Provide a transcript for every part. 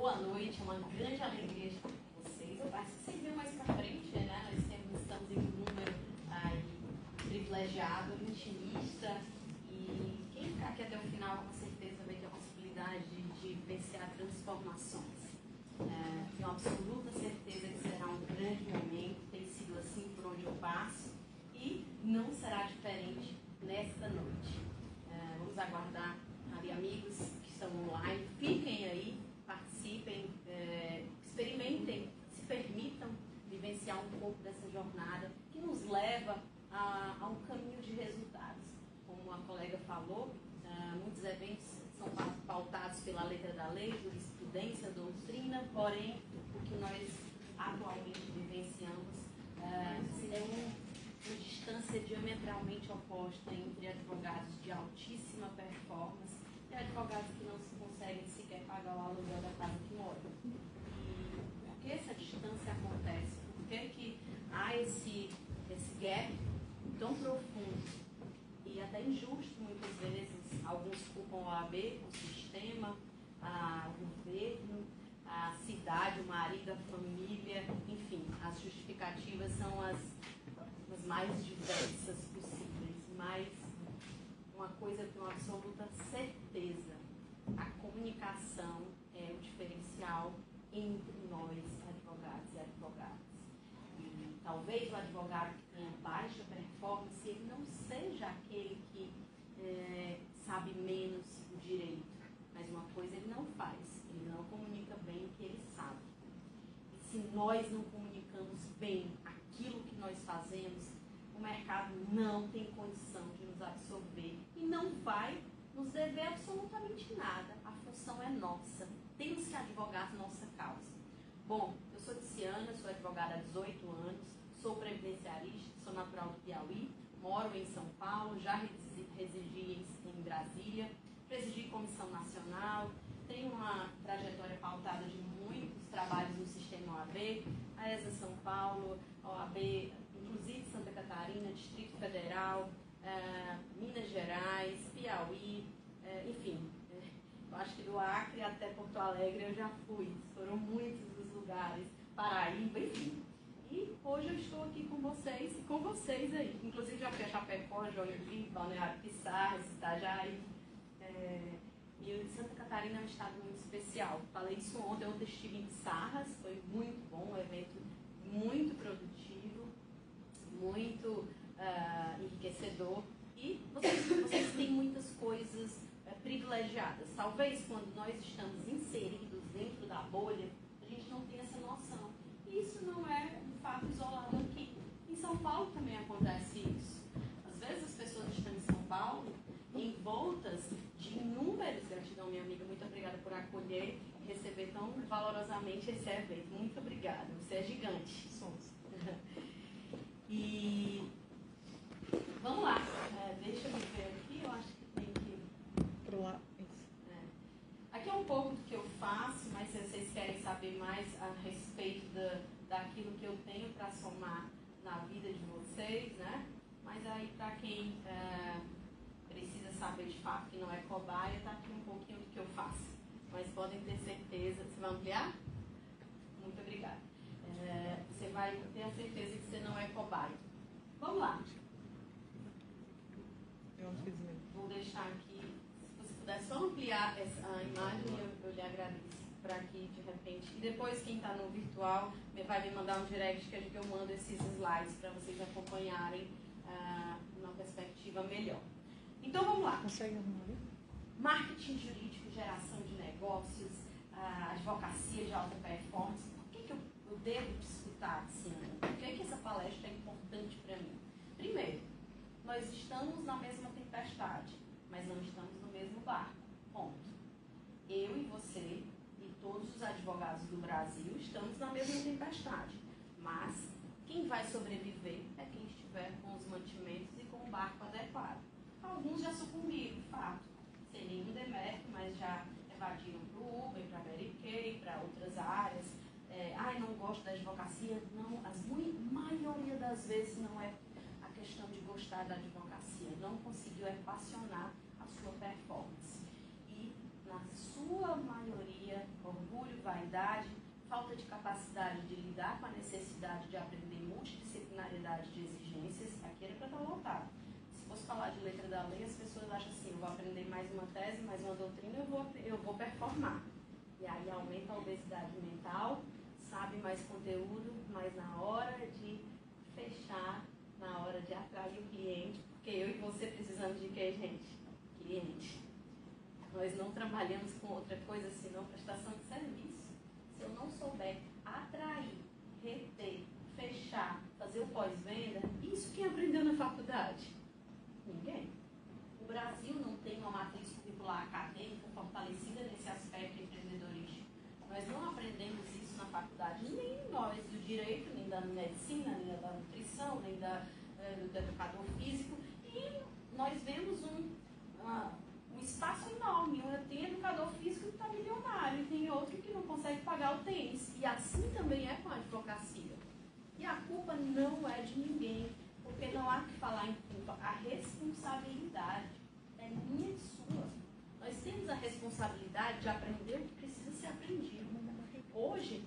boa noite, é uma grande alegria estar com vocês. Eu acho que vocês viram mais pra frente, né? Nós estamos em um número aí privilegiado, intimista, e quem ficar aqui até o final com certeza vai ter a possibilidade de vivenciar transformações. Tenho absoluta certeza que será um grande momento, tem sido assim por onde eu passo, e não será diferente nesta noite. Vamos aguardar ali amigos que estão online, fiquem aí, participem, experimentem, se permitam vivenciar um pouco dessa jornada que nos leva a um caminho de resultados. Como a colega falou, muitos eventos são pautados pela letra da lei, jurisprudência, doutrina, porém, o que nós atualmente vivenciamos é uma distância diametralmente oposta entre advogados de altíssima performance e advogados que não se conseguem sequer pagar o aluguel da casa que moram. E por que essa distância acontece? Por que há esse gap tão profundo e até injusto muitas vezes? Alguns culpam a OAB, o sistema, o governo, a cidade, o marido, a família, enfim, as justificativas são as mais diversas possíveis, mas uma coisa eu tenho absoluta certeza: a comunicação é o diferencial entre nós, advogados e advogadas. E talvez o advogado que tenha baixa performance, ele não seja aquele que sabe menos o direito, mas uma coisa ele não faz, ele não comunica bem o que ele sabe. E se nós não comunicamos bem aquilo que nós fazemos, o mercado não tem condição de nos absorver e não vai nos dever absolutamente nada. A função é nossa, temos que advogar nossa causa. Bom, eu sou Tiziana, sou advogada há 18 anos, sou previdenciarista, sou natural do Piauí, moro em São Paulo, já residi em Brasília, presidi comissão nacional, tenho uma trajetória pautada de muitos trabalhos no sistema OAB, a ESA São Paulo, a OAB, inclusive Santa Catarina, Distrito Federal, Minas Gerais, Piauí, enfim, eu acho que do Acre até Porto Alegre eu já fui, foram muitos os lugares, Paraíba, enfim. E hoje eu estou aqui com vocês e com vocês aí. Inclusive já fui a Chapecó, Joinville, Balneário Piçarras, Itajaí. E Santa Catarina é um estado muito especial. Falei isso ontem estive em Piçarras, foi muito bom, um evento muito produtivo, muito enriquecedor. E vocês têm muitas coisas privilegiadas. Talvez quando nós estamos inseridos dentro da bolha, a gente não tem essa noção. E isso não é um fato isolado aqui. Em São Paulo também acontece isso. Às vezes as pessoas estão em São Paulo envoltas de inúmeros, gratidão minha amiga, muito obrigada por acolher e receber tão valorosamente esse evento. Muito obrigada, você é gigante. Somos. E vamos lá, deixa eu ver aqui, eu acho que tem que... Pro lado, isso. Aqui é um pouco do que eu faço, mas se vocês querem saber mais a respeito daquilo que eu tenho para somar na vida de vocês, né? Mas aí para quem precisa saber de fato que não é cobaia, está aqui um pouquinho do que eu faço. Mas podem ter certeza. Você vai ampliar? Muito obrigada. Você vai ter a certeza que você não é cobaia. Vamos lá. Vou deixar aqui, se você puder só ampliar a imagem, eu lhe agradeço. Para que de repente, e depois quem está no virtual vai me mandar um direct que eu mando esses slides para vocês acompanharem numa perspectiva melhor. Então vamos lá. Consegue arrumar ali? Marketing jurídico, geração de negócios, advocacia de alta performance. Por que eu devo te escutar, Tiziana? Por que essa palestra é importante para mim? Primeiro, nós estamos na mesma tempestade, mas não estamos no mesmo barco. Ponto. Eu e você e todos os advogados do Brasil estamos na mesma tempestade. Mas quem vai sobreviver é quem estiver com os mantimentos e com o barco adequado. Alguns já sucumbiram, de fato, sem nenhum demérito, mas já evadiram para o Uber, para a Mary Kay, para outras áreas. Não gosto da advocacia. Não, a maioria das vezes não é a questão de gostar da advocacia. Não conseguiu equacionar a sua performance. E, na sua maioria, orgulho, vaidade, mais uma tese, mais uma doutrina, eu vou performar. E aí aumenta a obesidade mental, sabe mais conteúdo, mas na hora de fechar, na hora de atrair o cliente, porque eu e você precisamos de quê, gente? Cliente. Nós não trabalhamos com outra coisa senão prestação de serviço. Se eu não souber atrair, reter, fechar, fazer o pós-venda, isso quem aprendeu na faculdade? Ninguém. O Brasil não tem uma matriz curricular acadêmica fortalecida nesse aspecto empreendedorístico. Nós não aprendemos isso na faculdade, nem nós do direito, nem da medicina, nem da nutrição, nem do educador físico. E nós vemos um espaço enorme. Tem educador físico que está milionário e tem outro que não consegue pagar o tênis. E assim também é com a advocacia. E a culpa não é de ninguém, porque não há que falar em culpa. A responsabilidade é minha e sua. Nós temos a responsabilidade de aprender o que precisa ser aprendido. Hoje,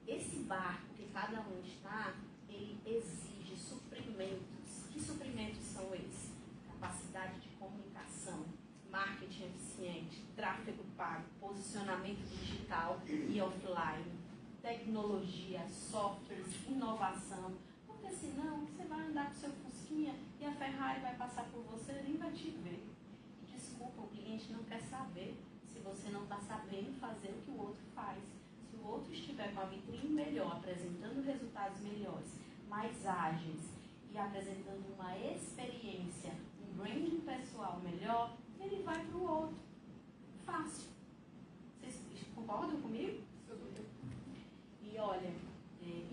esse barco que cada um está, ele exige suprimentos. Que suprimentos são esses? Capacidade de comunicação, marketing eficiente, tráfego pago, posicionamento digital e offline, tecnologia, softwares, inovação. Porque senão você vai andar com seu Fusquinha e a Ferrari vai passar por você e nem vai te ver. E desculpa, o cliente não quer saber se você não está sabendo fazer o que o outro faz. Se o outro estiver com a vitrine melhor, apresentando resultados melhores, mais ágeis e apresentando uma experiência, um branding pessoal melhor, ele vai para o outro. Fácil. Vocês concordam comigo? E olha,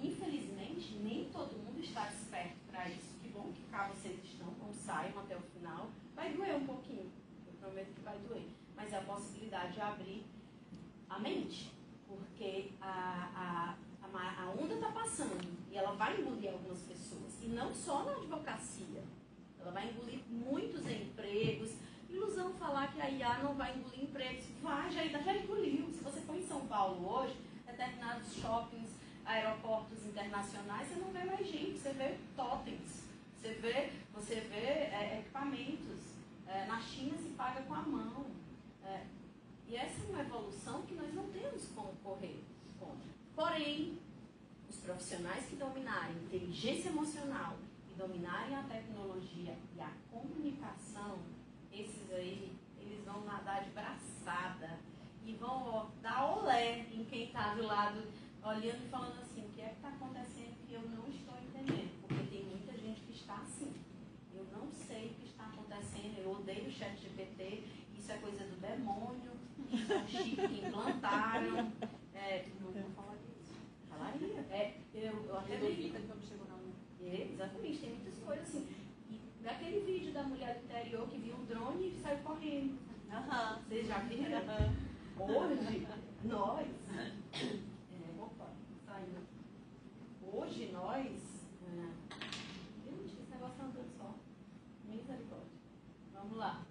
infelizmente, nem todo mundo está desperto para isso. Que bom que cá vocês estão, não saiam até o final. Vai doer um pouquinho, eu prometo que vai doer. Mas é a possibilidade de abrir a mente, porque a onda está passando e ela vai engolir algumas pessoas. E não só na advocacia. Ela vai engolir muitos empregos. Ilusão falar que a IA não vai engolir empregos. Vai, já engoliu. Se você for em São Paulo hoje, determinados shoppings, aeroportos internacionais, você não vê mais gente, você vê totens, você vê equipamentos. Na China se paga com a mão. E essa é uma evolução que nós não temos como correr contra. Porém, os profissionais que dominarem a inteligência emocional e dominarem a tecnologia e a comunicação, esses aí, eles vão nadar de braçada e vão dar olé em quem está do lado, olhando e falando assim, o que é que está acontecendo que eu não estou entendendo? Porque tem muita gente que está assim. Eu não sei o que está acontecendo, eu odeio o ChatGPT, isso é coisa do demônio, isso é um chip que implantaram. Não falaria isso. Falaria. Eu até vi. Exatamente, tem muitas coisas assim. Daquele vídeo da mulher do interior que viu um drone e saiu correndo. Vocês já viram? Hoje, nós... saiu. Hoje, nós... Gente, esse negócio tá andando só. Misericórdia. Vamos lá.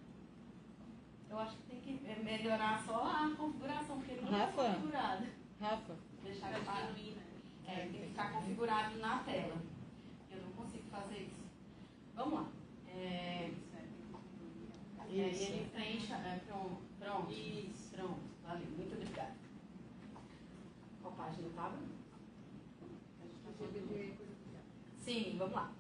Eu acho que tem que melhorar só a configuração, porque ele não é configurado. Rafa. Deixar tem que ficar configurado na tela. Eu não consigo fazer isso. Vamos lá. Ele preencha. Pronto. Isso. Pronto. Valeu. Muito obrigada. Qual página estava? Sim, vamos lá.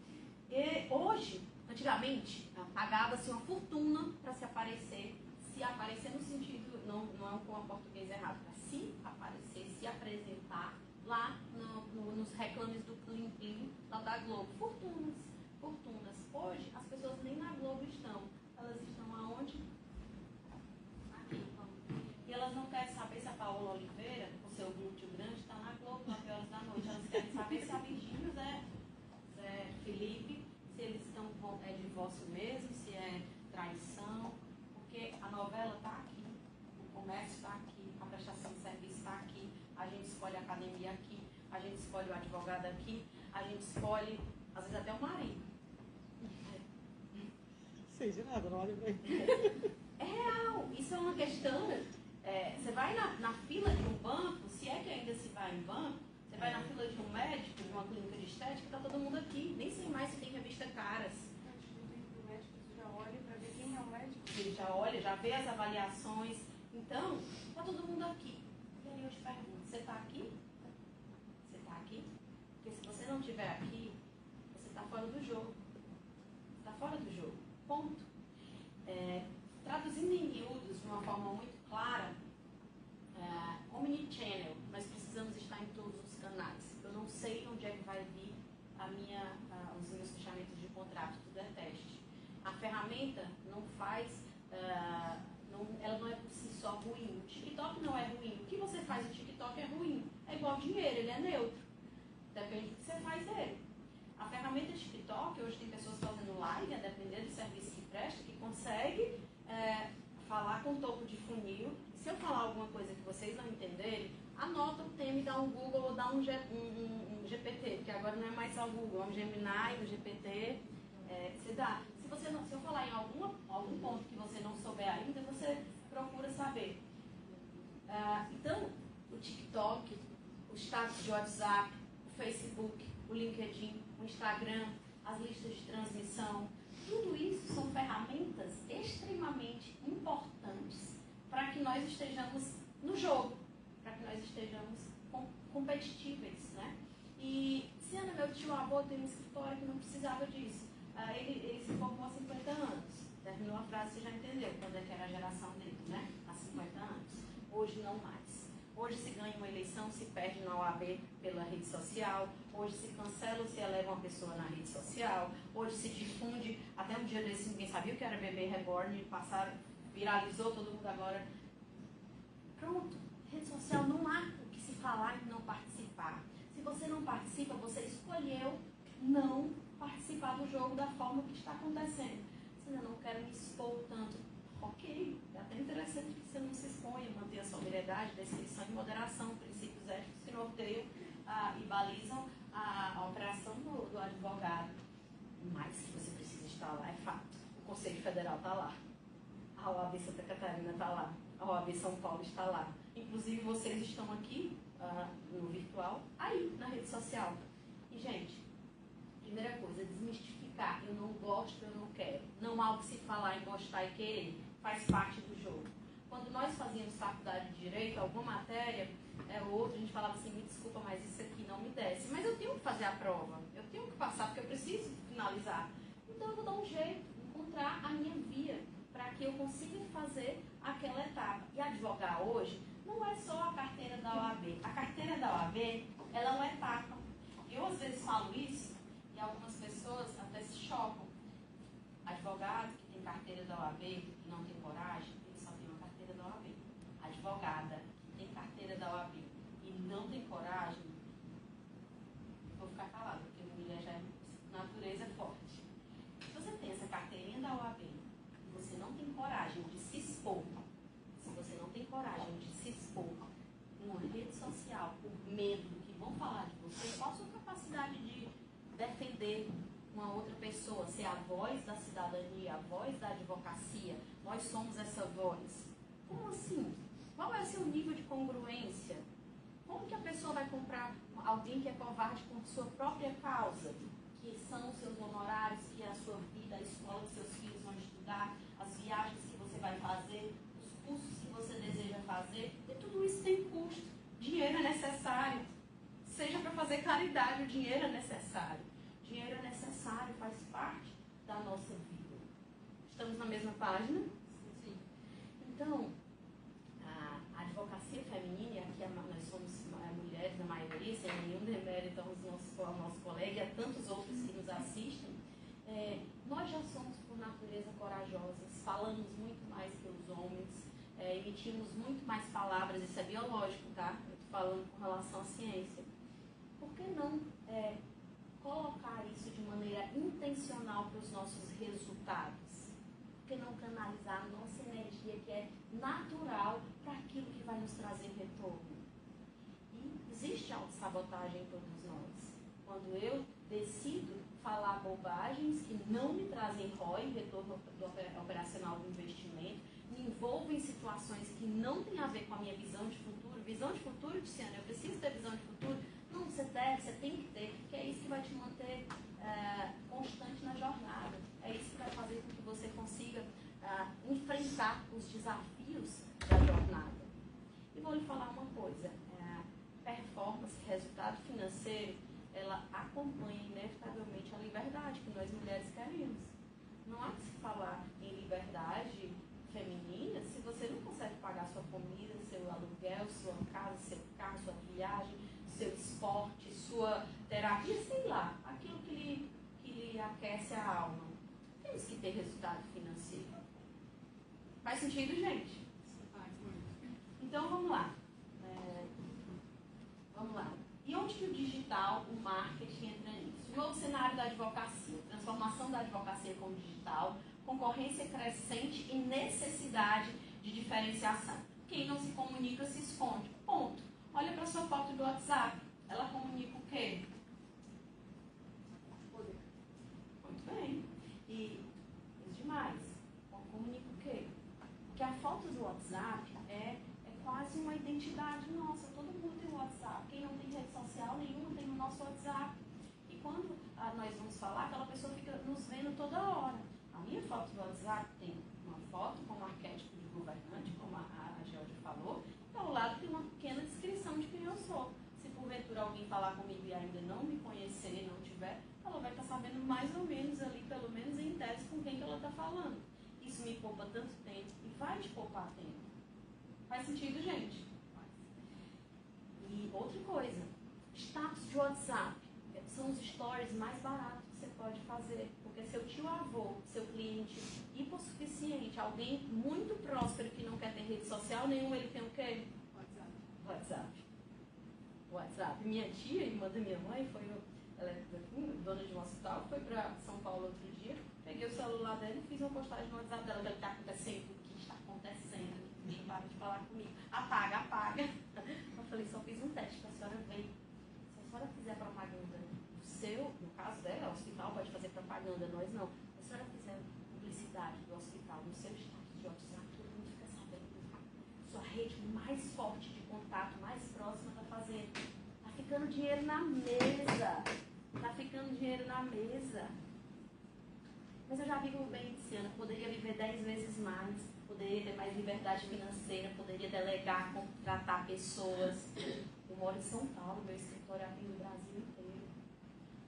Hoje, antigamente, pagava-se uma fortuna para se aparecer no sentido, não é um português errado, para se aparecer, se apresentar lá nos reclames do Plim Plim, lá da Globo. Fortunas. Hoje, as pessoas nem na Globo estão. Elas estão aonde? Aqui. E elas não querem saber se a Paola Oliveira, o seu glúteo grande, está na Globo, 9 horas da noite. Elas querem saber se a Virgínia, Zé Felipe, se eles estão é divórcio mesmo, se é traição. Porque a novela está aqui, o comércio está aqui, a prestação de serviço está aqui, a gente escolhe a academia aqui, a gente escolhe o advogado aqui, a gente escolhe, às vezes, até o marido. Sei de nada, não olha bem. É real, isso é uma questão. Você vai na fila de um banco, se é que ainda se vai em banco, você vai na fila de um médico, de uma clínica de estética, está todo mundo aqui, nem sei mais se tem revista Caras. O médico já olha para ver quem é o médico. Ele já olha, já vê as avaliações. Então, está todo mundo aqui. E aí eu te pergunto, você está aqui? Você está aqui? Porque se você não estiver aqui, você está fora do jogo. Está fora do jogo. Ponto. Traduzindo em miúdos, de uma forma muito clara, omnichannel, nós precisamos estar em todos os canais. Eu não sei onde é que vai vir os meus fechamentos de contrato, tudo é teste. A ferramenta não faz, ela não é por si só ruim. O TikTok não é ruim. O que você faz no TikTok é ruim. É igual dinheiro, ele é neutro. Depende do que você faz dele. A ferramenta TikTok, hoje tem pessoas fazendo live, a depender do serviço que presta, que consegue falar com topo de funil. Se eu falar alguma coisa que vocês não entenderem, anota o tema e dá um Google ou dá um GPT, porque agora não é mais só o Google, é um Gemini, um GPT. Você dá. Se eu falar em algum ponto que você não souber ainda, você procura saber. Então, o TikTok, o status de WhatsApp, o Facebook, o LinkedIn, o Instagram, as listas de transmissão, tudo isso são ferramentas extremamente importantes para que nós estejamos no jogo, para que nós estejamos competitíveis, né? E, Ciana, meu tio avô tem um escritório que não precisava disso. Ele se formou há 50 anos. Terminou a frase, você já entendeu quando é que era a geração dele, né? Há 50 anos. Hoje não mais. Hoje se ganha uma eleição, se perde na OAB pela rede social. Hoje se cancela ou se eleva uma pessoa na rede social. Hoje se difunde, até um dia desse ninguém sabia o que era bebê reborn, viralizou, todo mundo agora. Pronto, rede social não há o que se falar e não participar. Se você não participa, você escolheu não participar do jogo da forma que está acontecendo. Se eu não quero me expor tanto, ok, é até interessante que você não se exponha, manter a sobriedade, descrição e moderação, princípios éticos que norteiam e balizam a operação do advogado. Mas que você precisa estar lá, é fato. O Conselho Federal está lá, a OAB Santa Catarina está lá, a OAB São Paulo está lá. Inclusive vocês estão aqui no virtual, aí na rede social. E gente, primeira coisa, desmistificar. Eu não gosto, eu não quero. Não há o que se falar em gostar e querer. Faz parte do jogo. Quando nós fazíamos faculdade de Direito, alguma matéria ou outra, a gente falava assim, me desculpa, mas isso aqui não me desce. Mas eu tenho que fazer a prova. Eu tenho que passar, porque eu preciso finalizar. Então eu vou dar um jeito, encontrar a minha via, para que eu consiga fazer aquela etapa. E advogar hoje não é só a carteira da OAB. A carteira da OAB, ela é uma etapa. Eu às vezes falo isso, e algumas pessoas até se chocam. Advogado que tem carteira da OAB e não tem coragem, ele só tem uma carteira da OAB. Advogada que tem carteira da OAB e não tem coragem, vou ficar calada, porque mulher já é natureza forte. Se você tem essa carteirinha da OAB e você não tem coragem de se expor, se você não tem coragem de se expor em uma rede social por medo do que vão falar de você, qual a sua capacidade de defender uma outra pessoa, ser a voz da cidadania, a voz da advocacia? Nós somos essa voz. Como assim? Qual é o seu nível de congruência? Como que a pessoa vai comprar alguém que é covarde com sua própria causa? Que são os seus honorários, que é a sua vida, a escola que seus filhos vão estudar, as viagens que você vai fazer, os cursos que você deseja fazer. E tudo isso tem custo. Dinheiro é necessário. Seja para fazer caridade, o dinheiro é necessário. Dinheiro é necessário, faz parte da nossa vida. Estamos na mesma página? Sim. Então, a advocacia feminina, aqui nós somos mulheres na maioria, sem nenhum demérito ao nosso colega e a tantos outros que nos assistem, nós já somos, por natureza, corajosas, falamos muito mais que os homens, emitimos muito mais palavras, isso é biológico, tá? Eu estou falando com relação à ciência. Por que não colocar isso de maneira intencional para os nossos resultados? Por que não canalizar a nossa energia, que é natural, para aquilo que vai nos trazer retorno? E existe autossabotagem em todos nós. Quando eu decido falar bobagens que não me trazem ROI, retorno do operacional do investimento, me envolvo em situações que não têm a ver com a minha visão de futuro. Visão de futuro, Tiziana, eu preciso ter visão de futuro? Não, você tem que ter, porque é isso que vai te manter constante na jornada. É isso que vai fazer com que você consiga enfrentar enfrentar os desafios da jornada. E vou lhe falar uma coisa, performance, resultado financeiro, ela acompanha inevitavelmente a liberdade que nós mulheres queremos. Não há que se falar em liberdade feminina se você não consegue pagar sua comida, seu aluguel, sua casa, seu carro, sua viagem, seu esporte, sua terapia, sei lá, aquilo que lhe aquece a alma. Temos que ter resultado financeiro. Faz sentido, gente? Então vamos lá. Vamos lá. E onde que o digital, o marketing entra nisso? O novo cenário da advocacia, transformação da advocacia como digital, concorrência crescente e necessidade de diferenciação. Quem não se comunica se esconde. Ponto. Olha para a sua foto do WhatsApp. Ela comunica o quê? Poder. Muito bem. E demais. Comunica o quê? Porque a foto do WhatsApp é quase uma identidade nossa. Todo mundo tem o WhatsApp. Quem não tem rede social nenhuma tem o nosso WhatsApp. E quando nós vamos falar, aquela pessoa fica nos vendo toda hora. A minha foto do WhatsApp tem uma foto com um arquétipo de governante, como a Georgia falou, e ao lado tem uma pequena descrição de quem eu sou. Se porventura alguém falar comigo e ainda não me conhecer, não tiver, ela vai estar sabendo mais ou menos ali, pelo menos em tese, com quem que ela está falando. Isso me poupa tanto tempo e vai te poupar tempo. Faz sentido, gente? E outra coisa, status de WhatsApp. São os stories mais baratos que você pode fazer. Porque seu tio-avô, seu cliente hipossuficiente, alguém muito próspero que não quer ter rede social nenhuma, ele tem o quê? WhatsApp. Minha tia, irmã da minha mãe, ela é dona de um hospital, foi para São Paulo outro dia, peguei o celular dela e fiz uma postagem no WhatsApp dela. O que está acontecendo? O que está acontecendo? Ninguém para de falar comigo. Apaga. Eu falei, só fiz um teste para a senhora ver. Se a senhora fizer propaganda do seu, no caso dela, o hospital pode fazer propaganda, nós não. Se a senhora fizer publicidade do hospital no seu status de WhatsApp, todo mundo fica sabendo. Sua rede mais forte de contato, mais próxima, está fazendo. Está ficando dinheiro na mesa. Mas eu já vi como bem Luciana, poderia viver 10 vezes mais, poderia ter mais liberdade financeira, poderia delegar, contratar pessoas. Eu moro em São Paulo, meu escritório atende o Brasil inteiro.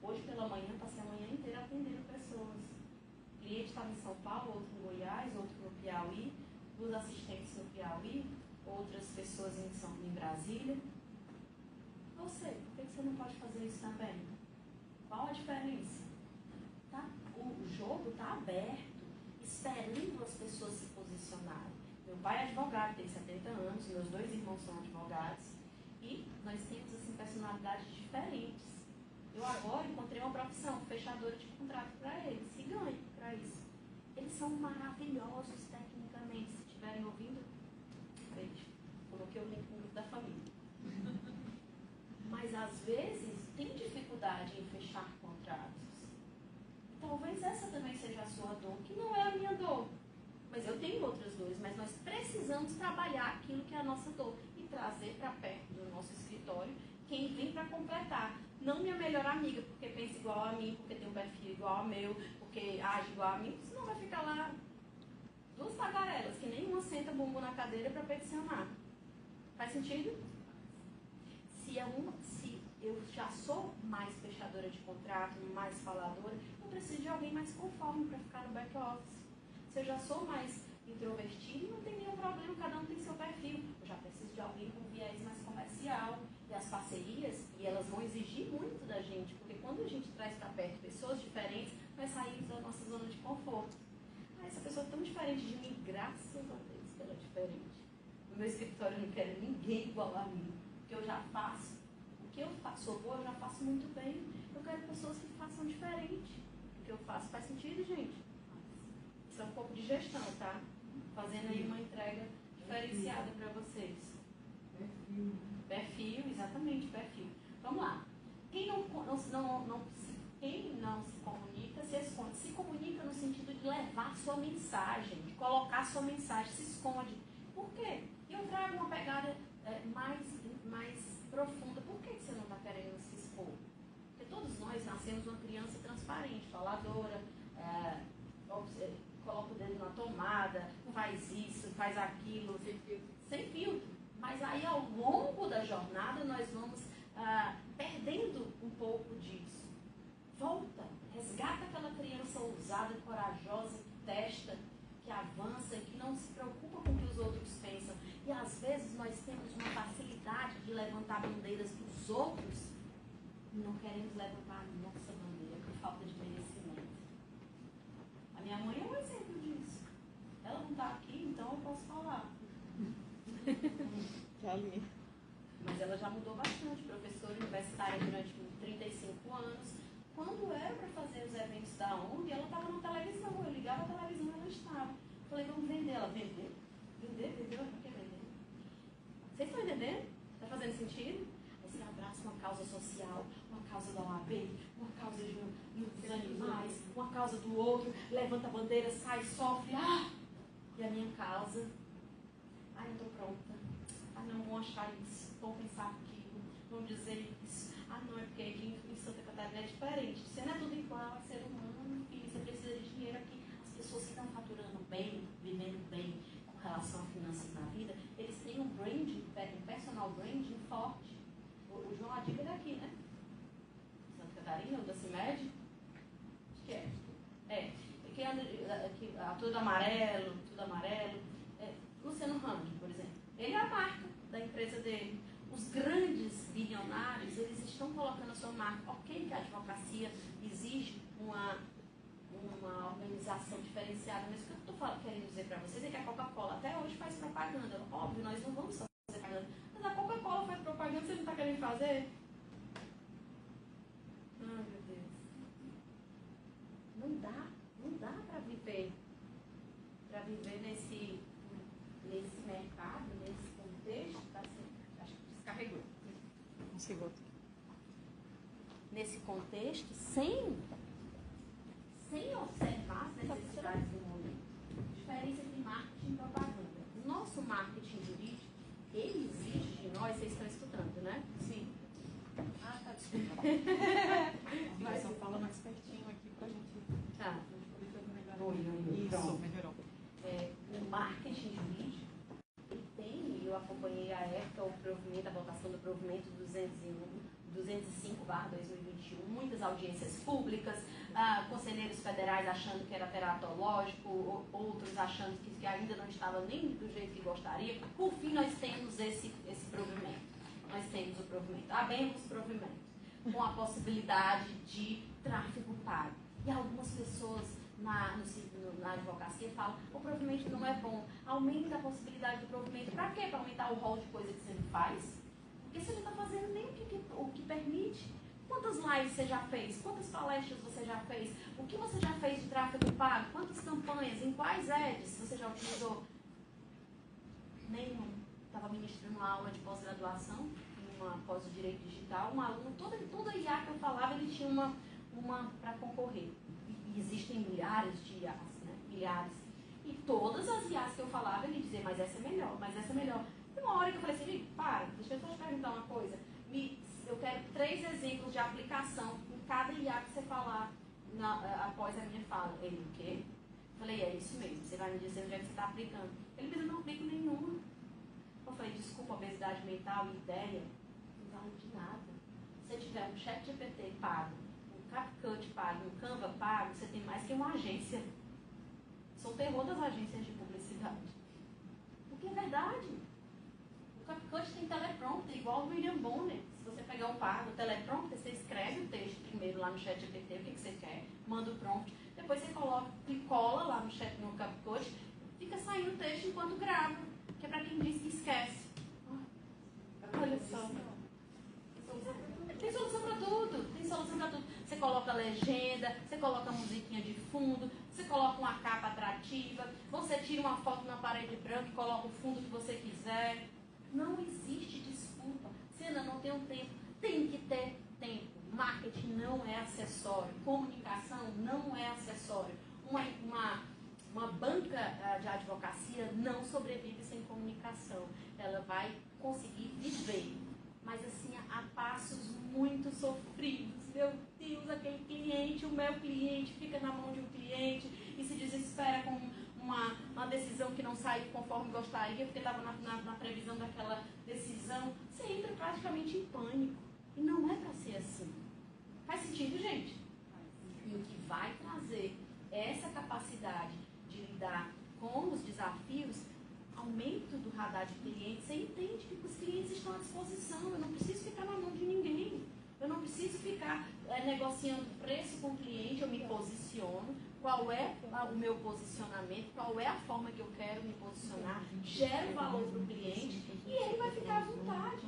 Hoje pela manhã, passei a manhã inteira atendendo pessoas. O cliente estava em São Paulo, outro em Goiás, outro no Piauí, 2 assistentes no Piauí, outras pessoas em Brasília. Você, por que você não pode fazer isso também? Qual a diferença? O jogo está aberto, esperando as pessoas se posicionarem. Meu pai é advogado, tem 70 anos, meus 2 irmãos são advogados e nós temos assim, personalidades diferentes. Eu agora encontrei uma profissão, fechadora de contrato para eles, e ganho para isso. Eles são maravilhosos tecnicamente, se estiverem ouvindo, veja, coloquei o link no grupo da família. Mas às vezes tem dificuldade em fechar contratos. Talvez essa também seja a sua dor, que não é a minha dor. Mas eu tenho outras dores, mas nós precisamos trabalhar aquilo que é a nossa dor e trazer para perto do nosso escritório quem vem para completar. Não minha melhor amiga, porque pensa igual a mim, porque tem um perfil igual ao meu, porque age igual a mim, senão vai ficar lá 2 tagarelas, que nenhuma senta bumbum na cadeira para peticionar. Faz sentido? Se eu já sou mais fechadora de contrato, mais faladora, eu preciso de alguém mais conforme para ficar no back-office. Se eu já sou mais introvertida, não tem nenhum problema, cada um tem seu perfil. Eu já preciso de alguém com viés mais comercial. E as parcerias, e elas vão exigir muito da gente, porque quando a gente traz para perto pessoas diferentes, nós saímos da nossa zona de conforto. Essa pessoa é tão diferente de mim, graças a Deus que ela é diferente. No meu escritório eu não quero ninguém igual a mim, porque eu já faço. O que eu sou boa, eu já faço muito bem. Eu quero pessoas que façam diferente. O que eu faço faz sentido, gente? Isso é um pouco de gestão, tá? Fazendo aí uma entrega diferenciada para vocês. Perfil, exatamente, perfil. Vamos lá. Quem não se comunica, se esconde. Se comunica no sentido de levar sua mensagem, de colocar sua mensagem, se esconde. Por quê? Eu trago uma pegada mais profunda. Por que você não está querendo se expor? Porque todos nós nascemos uma criança transparente, faladora, coloca o dedo na tomada, faz isso, faz aquilo, sem filtro. Mas aí ao longo da jornada nós vamos perdendo um pouco disso. Volta, resgata aquela criança ousada, corajosa, que testa, que avança, que não se preocupa com o que os outros pensam. E às vezes nós temos uma facilidade de levantar bandeiras dos outros e não queremos levantar a nossa bandeira por falta de merecimento. A minha mãe é um exemplo disso. Ela não está aqui, então eu posso falar. Mas ela já mudou bastante, professora universitária durante 35 anos. Quando era para fazer os eventos da ONG, ela estava na televisão. Eu ligava a televisão e ela estava. Falei, vamos vender. Ela, vender? Vender? Por que vender? Vocês estão entendendo? Está fazendo sentido? Aí você abraça uma causa social, uma causa da OAB, uma causa dos animais, uma causa do outro, levanta a bandeira, sai, sofre. E a minha causa? Eu estou pronta. Não vão achar isso, vão pensar aquilo, vão dizer isso. Não, é porque aqui em Santa Catarina é diferente. Você não é tudo igual, ser humano, filho, você precisa de dinheiro aqui. As pessoas que estão faturando bem, vivendo bem com relação a finanças na vida, eles têm um branding, um personal branding forte. O João Adiga é daqui, né? Santa Catarina, o da CIMED? Acho que é. Que anda tudo amarelo. Luciano Hang, por exemplo. Ele é a marca da empresa dele. Os grandes bilionários, eles estão colocando a sua marca. Ok que a advocacia exige uma organização diferenciada, mas o que eu estou querendo dizer para vocês é que a Coca-Cola até hoje faz propaganda. Óbvio, nós não vamos só fazer propaganda. Mas a Coca-Cola faz propaganda, você não está querendo fazer? Meu Deus. Não dá para viver nesse mercado, nesse contexto, acho que descarregou. Conseguiu. Nesse contexto, sem observar as necessidades do momento. Diferença entre marketing e propaganda. O nosso marketing jurídico, ele exige de nós, vocês estão estudando, né? Sim. Tá, desculpa. Mas só fala mais pertinho aqui pra gente. Tá. Isso, melhorou. O marketing jurídico, eu acompanhei a época a votação do provimento 205/2021, muitas audiências públicas, conselheiros federais achando que era teratológico, outros achando que ainda não estava nem do jeito que gostaria. Por fim, nós temos esse provimento. Nós temos o provimento. Habemos provimento, com a possibilidade de tráfego pago. E algumas pessoas na advocacia falam, o provimento não é bom, aumenta a possibilidade do provimento. Para quê? Para aumentar o rol de coisa que você não faz? Porque você não está fazendo nem o que permite. Quantas lives você já fez? Quantas palestras você já fez? O que você já fez de tráfego pago? Quantas campanhas? Em quais ads você já utilizou? Nenhum. Estava ministrando uma aula de pós-graduação, uma pós de direito digital, um aluno, toda IA que eu falava, ele tinha uma para concorrer. E existem milhares de IAs, né? Milhares. E todas as IAs que eu falava, ele dizia, mas essa é melhor, mas essa é melhor. Tem uma hora que eu falei assim, deixa eu só te perguntar uma coisa. Eu quero 3 exemplos de aplicação em cada IA que você falar após a minha fala. Ele, o quê? Eu falei, é isso mesmo, você vai me dizer onde é que você está aplicando. Ele me disse, não aplico nenhuma. Eu falei, desculpa, obesidade mental e ideia, não vale de nada. Se você tiver um ChatGPT pago, um CapCut pago, um Canva pago, você tem mais que uma agência. Sou o terror das agências de publicidade. Porque é verdade. O CapCut tem teleprompter, igual o William Bonner. Se você pegar um pago, o teleprompter, você escreve o texto primeiro lá no ChatGPT, o que você quer, manda o prompt, depois você coloca e cola lá no CapCut, fica saindo o texto enquanto grava, que é para quem diz que esquece. Olha só. Tem solução para tudo, tem solução para tudo. Você coloca legenda, você coloca musiquinha de fundo, você coloca uma capa atrativa, você tira uma foto na parede branca e coloca o fundo que você quiser. Não existe desculpa. Cena, não tem um tempo. Tem que ter tempo. Marketing não é acessório. Comunicação não é acessório. Uma banca de advocacia não sobrevive sem comunicação. Ela vai conseguir viver, mas assim, a passos muito sofridos. Meu Deus, aquele cliente, o meu cliente, fica na mão de um cliente e se desespera com uma decisão que não saiu conforme gostaria, porque estava na previsão daquela decisão, você entra praticamente em pânico. E não é para ser assim. Faz sentido, gente? E o que vai trazer essa capacidade de lidar com os desafios, aumento do radar de clientes, você entende que os clientes estão à disposição, eu não preciso ficar na mão de ninguém. Eu não preciso ficar negociando preço com o cliente, eu me posiciono, qual é o meu posicionamento, qual é a forma que eu quero me posicionar, gero valor para o cliente e ele vai ficar à vontade.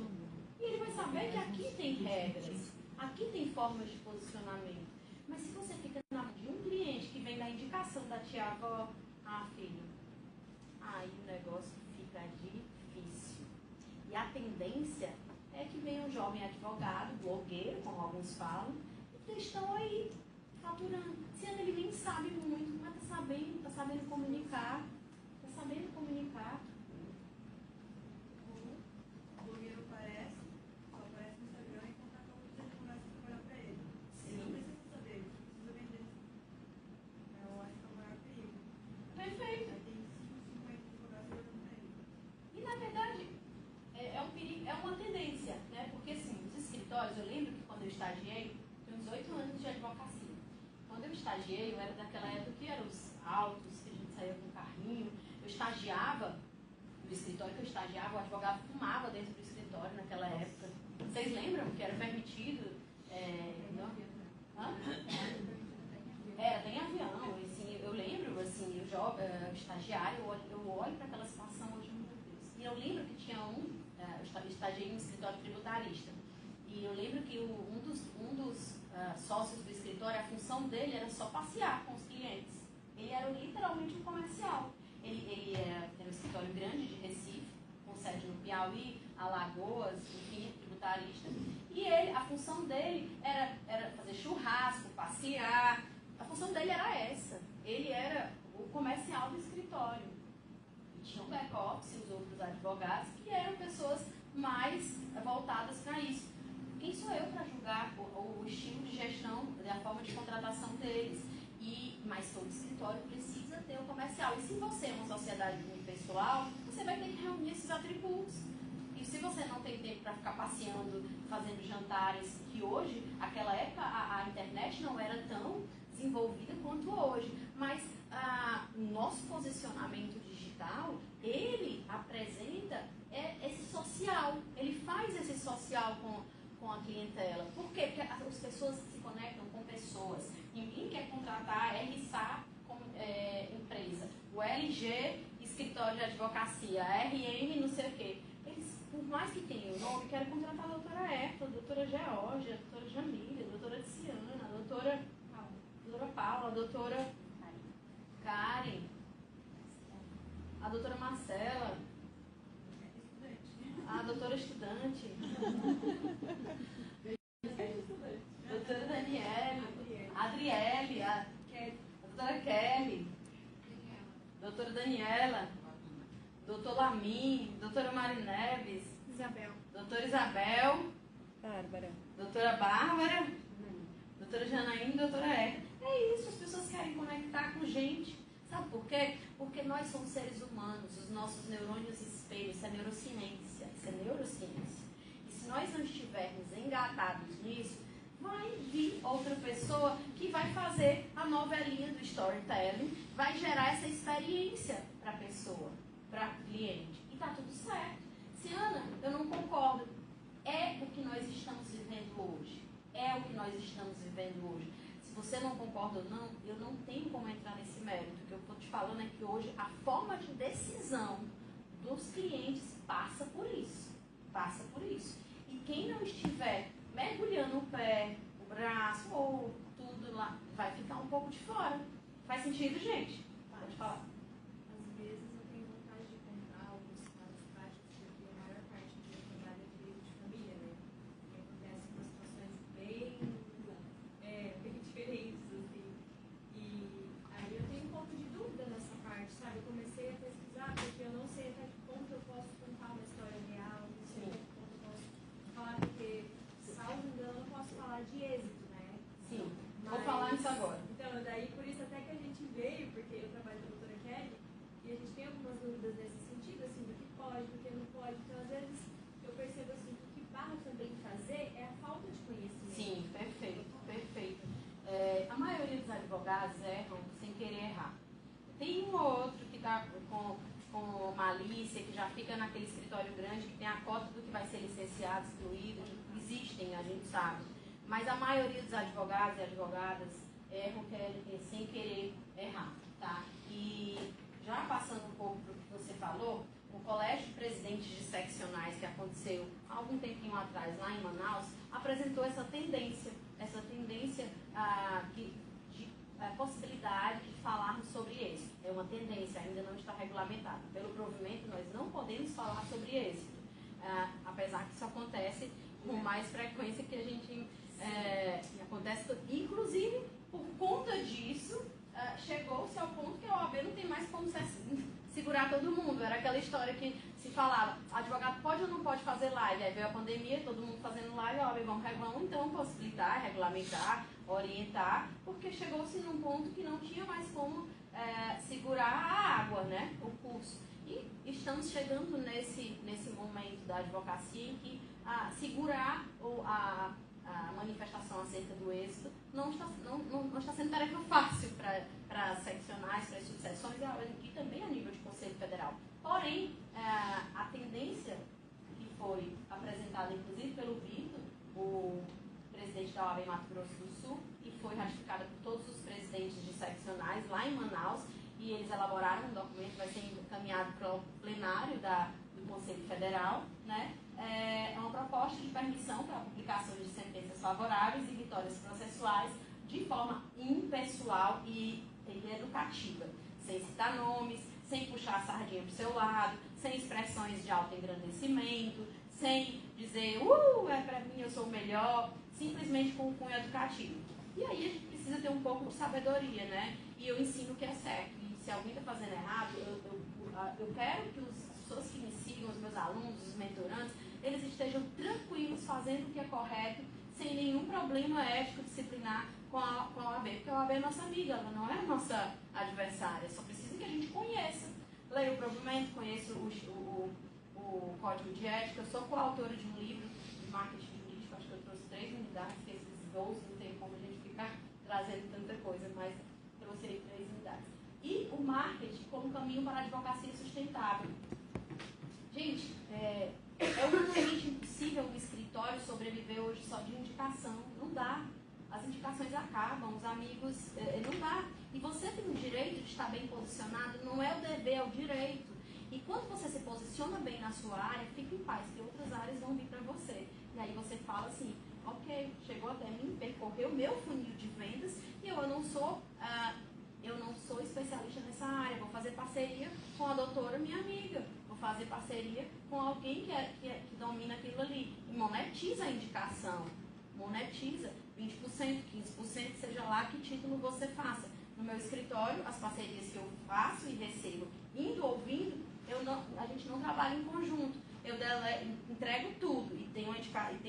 E ele vai saber que aqui tem regras, aqui tem formas de posicionamento. Mas se você fica na mão de um cliente que vem da indicação da tia-avó, filho, aí o negócio fica difícil. E a tendência é que venha um jovem advogado, blogueiro, como alguns falam, e eles estão aí, faturando. Se ele nem sabe muito, mas está sabendo comunicar. Está sabendo comunicar. O blogueiro só aparece no Instagram e contrata outros advogados para trabalhar para ele. Ele não precisa saber, precisa vender. Eu acho que é o maior perigo. Perfeito. Aí tem 50 advogados trabalhando para ele. E na verdade, é um perigo, é uma tendência, né? Porque assim, os escritórios, eu lembro que quando eu estagiei, tinha uns 8 anos de advocacia. Quando eu estagiei, eu era daquela época que eram os autos, que a gente saía com um carrinho. Eu estagiava, no escritório que eu estagiava, o advogado fumava dentro do escritório naquela época. Vocês lembram que era permitido? Era, tem avião, assim, eu lembro, assim, eu estagiário, eu olho para aquela situação hoje, meu Deus. E eu lembro que tinha eu estagiei em um escritório tributarista. E eu lembro que um dos sócios do escritório, a função dele era só passear com os clientes. Ele era literalmente um comercial. Ele era um escritório grande de Recife, com sede no Piauí, Alagoas, enfim, tributarista. E a função dele era fazer churrasco, passear. A função dele era essa. Ele era o comercial do escritório. E tinha um back-office, os outros advogados, que eram pessoas mais voltadas para isso. Quem sou eu para julgar o estilo de gestão, a forma de contratação deles? Mas todo escritório precisa ter o comercial. E se você é uma sociedade unipessoal, você vai ter que reunir esses atributos. E se você não tem tempo para ficar passeando, fazendo jantares, que hoje, naquela época, a internet não era tão desenvolvida quanto hoje. Mas o nosso posicionamento digital, ele apresenta esse social. Ele faz esse social com a clientela. Por quê? Porque as pessoas se conectam com pessoas. Ninguém quer contratar a RSA como empresa. O LG, escritório de advocacia, a RM, não sei o quê. Eles, por mais que tenham o nome, querem contratar a doutora Eva, a doutora Geórgia, a doutora Jamília, a doutora Tiziana, a doutora Paula, a doutora Karen, a doutora Marcela, a doutora estudante, doutora Daniele, Adriele, a doutora Kelly, doutora Daniela, doutor Lamin, doutora Mari Neves, doutora Isabel, doutora Bárbara, doutora Janaína e doutora Érica. É isso, as pessoas querem conectar com gente. Sabe por quê? Porque nós somos seres humanos, os nossos neurônios espelhos, isso é neurociência, E se nós não estivermos engatados nisso, vai vir outra pessoa que vai fazer a novelinha do storytelling, vai gerar essa experiência para a pessoa, para o cliente. E tá tudo certo. Ciana, eu não concordo. É o que nós estamos vivendo hoje. Se você não concorda ou não, eu não tenho como entrar nesse mérito. O que eu estou te falando é que hoje a forma de decisão dos clientes passa por isso. E quem não estiver mergulhando o pé, o braço ou tudo lá, vai ficar um pouco de fora. Faz sentido, gente? Pode falar. Às vezes eu tenho vontade de contar alguns casos práticos, porque a maior parte do meu trabalho é direito de família, né? E acontece umas situações bem diferentes, assim. E aí eu tenho um pouco de dúvida nessa parte, sabe? Eu comecei a pesquisar porque eu não sei até que ponto eu posso contar uma história real, não sei até que ponto eu posso falar, porque, salvo engano, eu posso falar de êxito, né? Sim, vou falar isso agora. Então, daí por isso até que a gente veio, porque eu trabalho com a doutora Kelly, e a gente silenciado, excluído, existem, a gente sabe. Mas a maioria dos advogados e advogadas erram sem querer errar, tá? E já passando um pouco para o que você falou, o Colégio de Presidentes de Seccionais, que aconteceu há algum tempinho atrás lá em Manaus, apresentou essa tendência a possibilidade de falarmos sobre êxito. É uma tendência, ainda não está regulamentada. Pelo provimento, nós não podemos falar sobre êxito, apesar que isso acontece com mais frequência que a gente acontece. Inclusive, por conta disso, chegou-se ao ponto que a OAB não tem mais como segurar todo mundo. Era aquela história que se falava, advogado pode ou não pode fazer live? Aí veio a pandemia, todo mundo fazendo live, a OAB vamos então possibilitar, regulamentar, orientar, porque chegou-se num ponto que não tinha mais como segurar a água, né? O curso. E estamos chegando nesse momento da advocacia em que segurar a manifestação acerca do êxito não está sendo tarefa fácil para seccionais, para as subseções e também a nível de Conselho Federal. Porém, a tendência que foi apresentada inclusive pelo Vitor, o presidente da OAB Mato Grosso do Sul, e foi ratificada por todos os presidentes de seccionais lá em Manaus, e eles elaboraram um documento que vai ser encaminhado para o plenário do Conselho Federal, né? É uma proposta de permissão para a publicação de sentenças favoráveis e vitórias processuais de forma impessoal e educativa, sem citar nomes, sem puxar a sardinha para o seu lado, sem expressões de autoengrandecimento, sem dizer, é para mim, eu sou o melhor, simplesmente com um cunho educativo. E aí a gente precisa ter um pouco de sabedoria, né? E eu ensino o que é certo. E se alguém está fazendo errado, eu quero que as pessoas que me sigam, os meus alunos, os mentorandos, eles estejam tranquilos fazendo o que é correto, sem nenhum problema ético disciplinar com a OAB, porque a OAB é nossa amiga, ela não é nossa adversária, só precisa que a gente conheça. Leia o provimento, conheça o Código de Ética. Eu sou coautora de um livro de marketing jurídico, acho que eu trouxe 3 unidades, que esses gols não tem como a gente ficar trazendo tanta coisa, mas trouxe aí 3 unidades. E o marketing como caminho para a advocacia sustentável. Gente, é humanamente impossível um escritório sobreviver hoje só de indicação. Não dá. As indicações acabam, os amigos, não dá. E você tem o direito de estar bem posicionado, não é o dever, é o direito. E quando você se posiciona bem na sua área, fique em paz, que outras áreas vão vir para você. E aí você fala assim, ok, chegou até mim, percorreu o meu funil de vendas e eu não sou especialista nessa área, vou fazer parceria com a doutora, minha amiga. Fazer parceria com alguém que domina aquilo ali. E monetiza a indicação. Monetiza 20%, 15%, seja lá que título você faça. No meu escritório, as parcerias que eu faço e recebo, indo ou vindo, a gente não trabalha em conjunto. Eu entrego tudo e tenho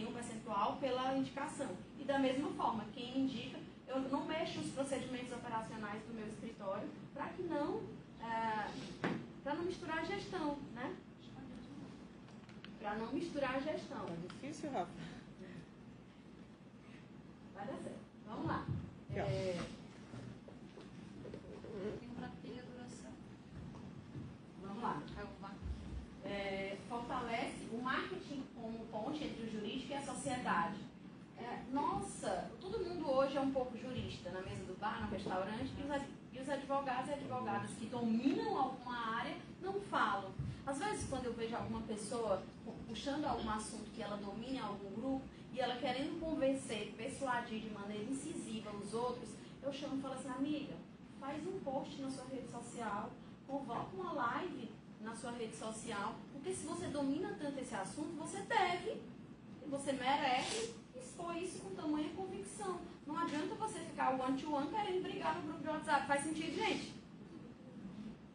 um percentual pela indicação. E da mesma forma, quem indica, eu não mexo nos procedimentos operacionais do meu escritório para não misturar a gestão, né? Para não misturar a gestão. É difícil, Rafa. Vai dar certo. Vamos lá. Tem para ter a duração. Vamos lá. Fortalece o marketing como ponte entre o jurídico e a sociedade. Nossa, todo mundo hoje é um pouco jurista, na mesa do bar, no restaurante, e os advogados e advogadas que dominam alguma área não falam. Às vezes, quando eu vejo alguma pessoa puxando algum assunto que ela domine algum grupo e ela querendo convencer, persuadir de maneira incisiva os outros, eu chamo e falo assim, amiga, faz um post na sua rede social, convoca uma live na sua rede social, porque se você domina tanto esse assunto, você merece expor isso com tamanha convicção. Não adianta você ficar one-to-one querendo brigar no grupo de WhatsApp. Faz sentido, gente?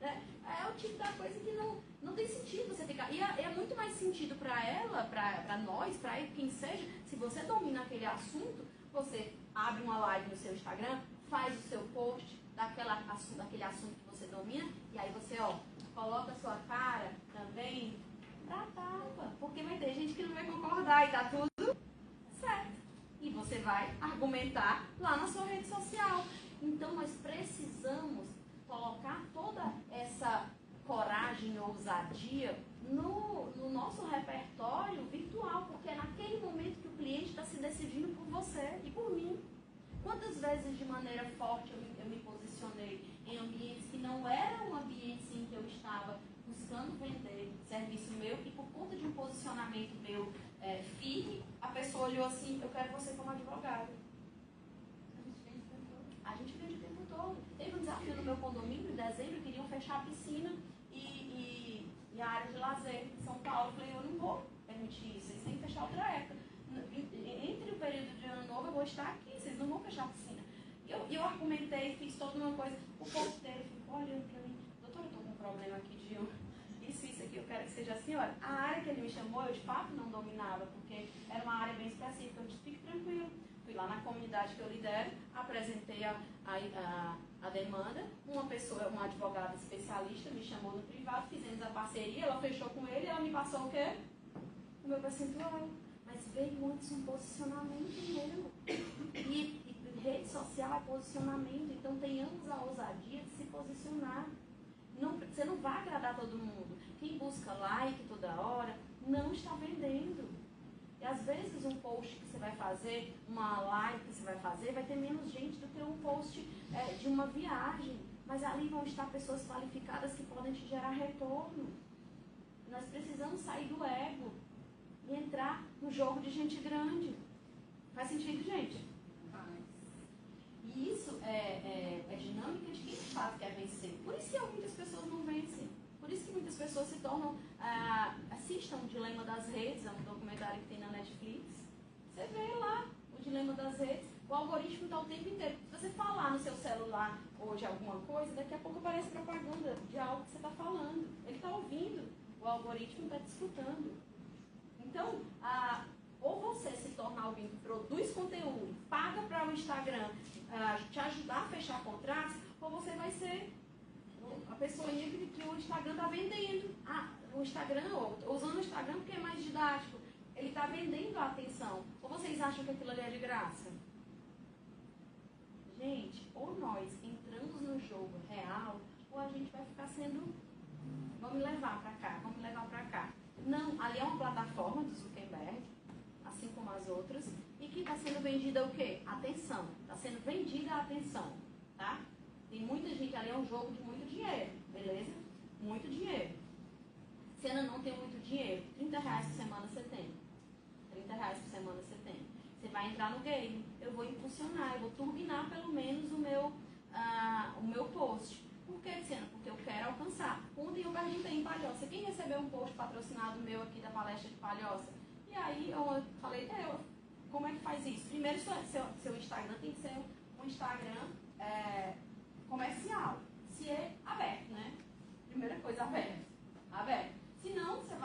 É o tipo da coisa que não tem sentido você ficar. E é muito mais sentido para ela, para nós, para quem seja, se você domina aquele assunto, você abre uma live no seu Instagram, faz o seu post daquele assunto que você domina, e aí você, coloca a sua cara também pra tapa. Porque vai ter gente que não vai concordar e tá tudo certo. E você vai argumentar lá na sua rede social. Então, nós precisamos colocar toda essa coragem e ousadia no nosso repertório virtual, porque Quantas vezes de maneira forte eu me posicionei em ambientes que não eram ambientes em que eu estava buscando vender serviço meu e por conta de um posicionamento meu firme, a pessoa olhou assim, eu quero você como advogado. A gente vende o tempo todo. Teve um desafio no meu condomínio, em dezembro, queriam fechar a piscina e a área de lazer em São Paulo. Eu falei, eu não vou permitir isso, vocês têm que fechar outra época. Entre o período de ano novo eu vou estar aqui, vocês não vão fechar a piscina. Eu argumentei, fiz toda uma coisa, o porteiro ficou olhando para mim, doutora, eu estou com um problema aqui de isso aqui, eu quero que seja assim, olha, a área que ele me chamou, eu de fato não dominava, porque era uma área bem específica, eu disse, fique tranquilo. Fui lá na comunidade que eu lidero, apresentei a demanda, uma advogada especialista me chamou no privado, fizemos a parceria, ela fechou com ele, ela me passou o quê? O meu percentual. Mas veio antes um posicionamento mesmo. E rede social é posicionamento, então tenhamos a ousadia de se posicionar. Você não vai agradar todo mundo. Quem busca like toda hora não está vendendo. E às vezes um post que você vai fazer, uma live que você vai fazer, vai ter menos gente do que um post de uma viagem. Mas ali vão estar pessoas qualificadas que podem te gerar retorno. Nós precisamos sair do ego e entrar no jogo de gente grande. Faz sentido, gente? E isso é dinâmica de quem de fato quer vencer. Por isso que muitas pessoas não vencem. Por isso que muitas pessoas se tornam... assistam o Dilema das Redes, é um documentário que tem na Netflix. Você vê lá o Dilema das Redes. O algoritmo está o tempo inteiro. Se você falar no seu celular hoje alguma coisa, daqui a pouco aparece propaganda de algo que você está falando. Ele está ouvindo. O algoritmo está te escutando. Então, ou você se torna alguém que produz conteúdo, paga para o Instagram te ajudar a fechar contratos, ou você vai ser a pessoa que o Instagram está vendendo. O Instagram, usando o Instagram porque é mais didático, ele está vendendo a atenção. Ou vocês acham que aquilo ali é de graça? Gente, ou nós entramos no jogo real, ou a gente vai ficar sendo... Vamos levar para cá, vamos levar para cá. Não, ali é uma plataforma do Zuckerberg, assim como as outras, e que está sendo vendida o quê? Atenção. Está sendo vendida a atenção, tá? Tem muita gente ali, é um jogo de muito dinheiro, beleza? Muito dinheiro. Se ainda não tem muito dinheiro, R$30 por semana você tem. R$30 por semana você tem. Você vai entrar no game, eu vou impulsionar, eu vou turbinar pelo menos o meu post. Por que, Luciana? Porque eu quero alcançar. Ontem eu perguntei em Palhoça, quem recebeu um post patrocinado meu aqui da palestra de Palhoça? E aí eu falei, como é que faz isso? Primeiro, seu Instagram tem que ser um Instagram comercial. Se é aberto, né? Primeira coisa, aberto. Se não, você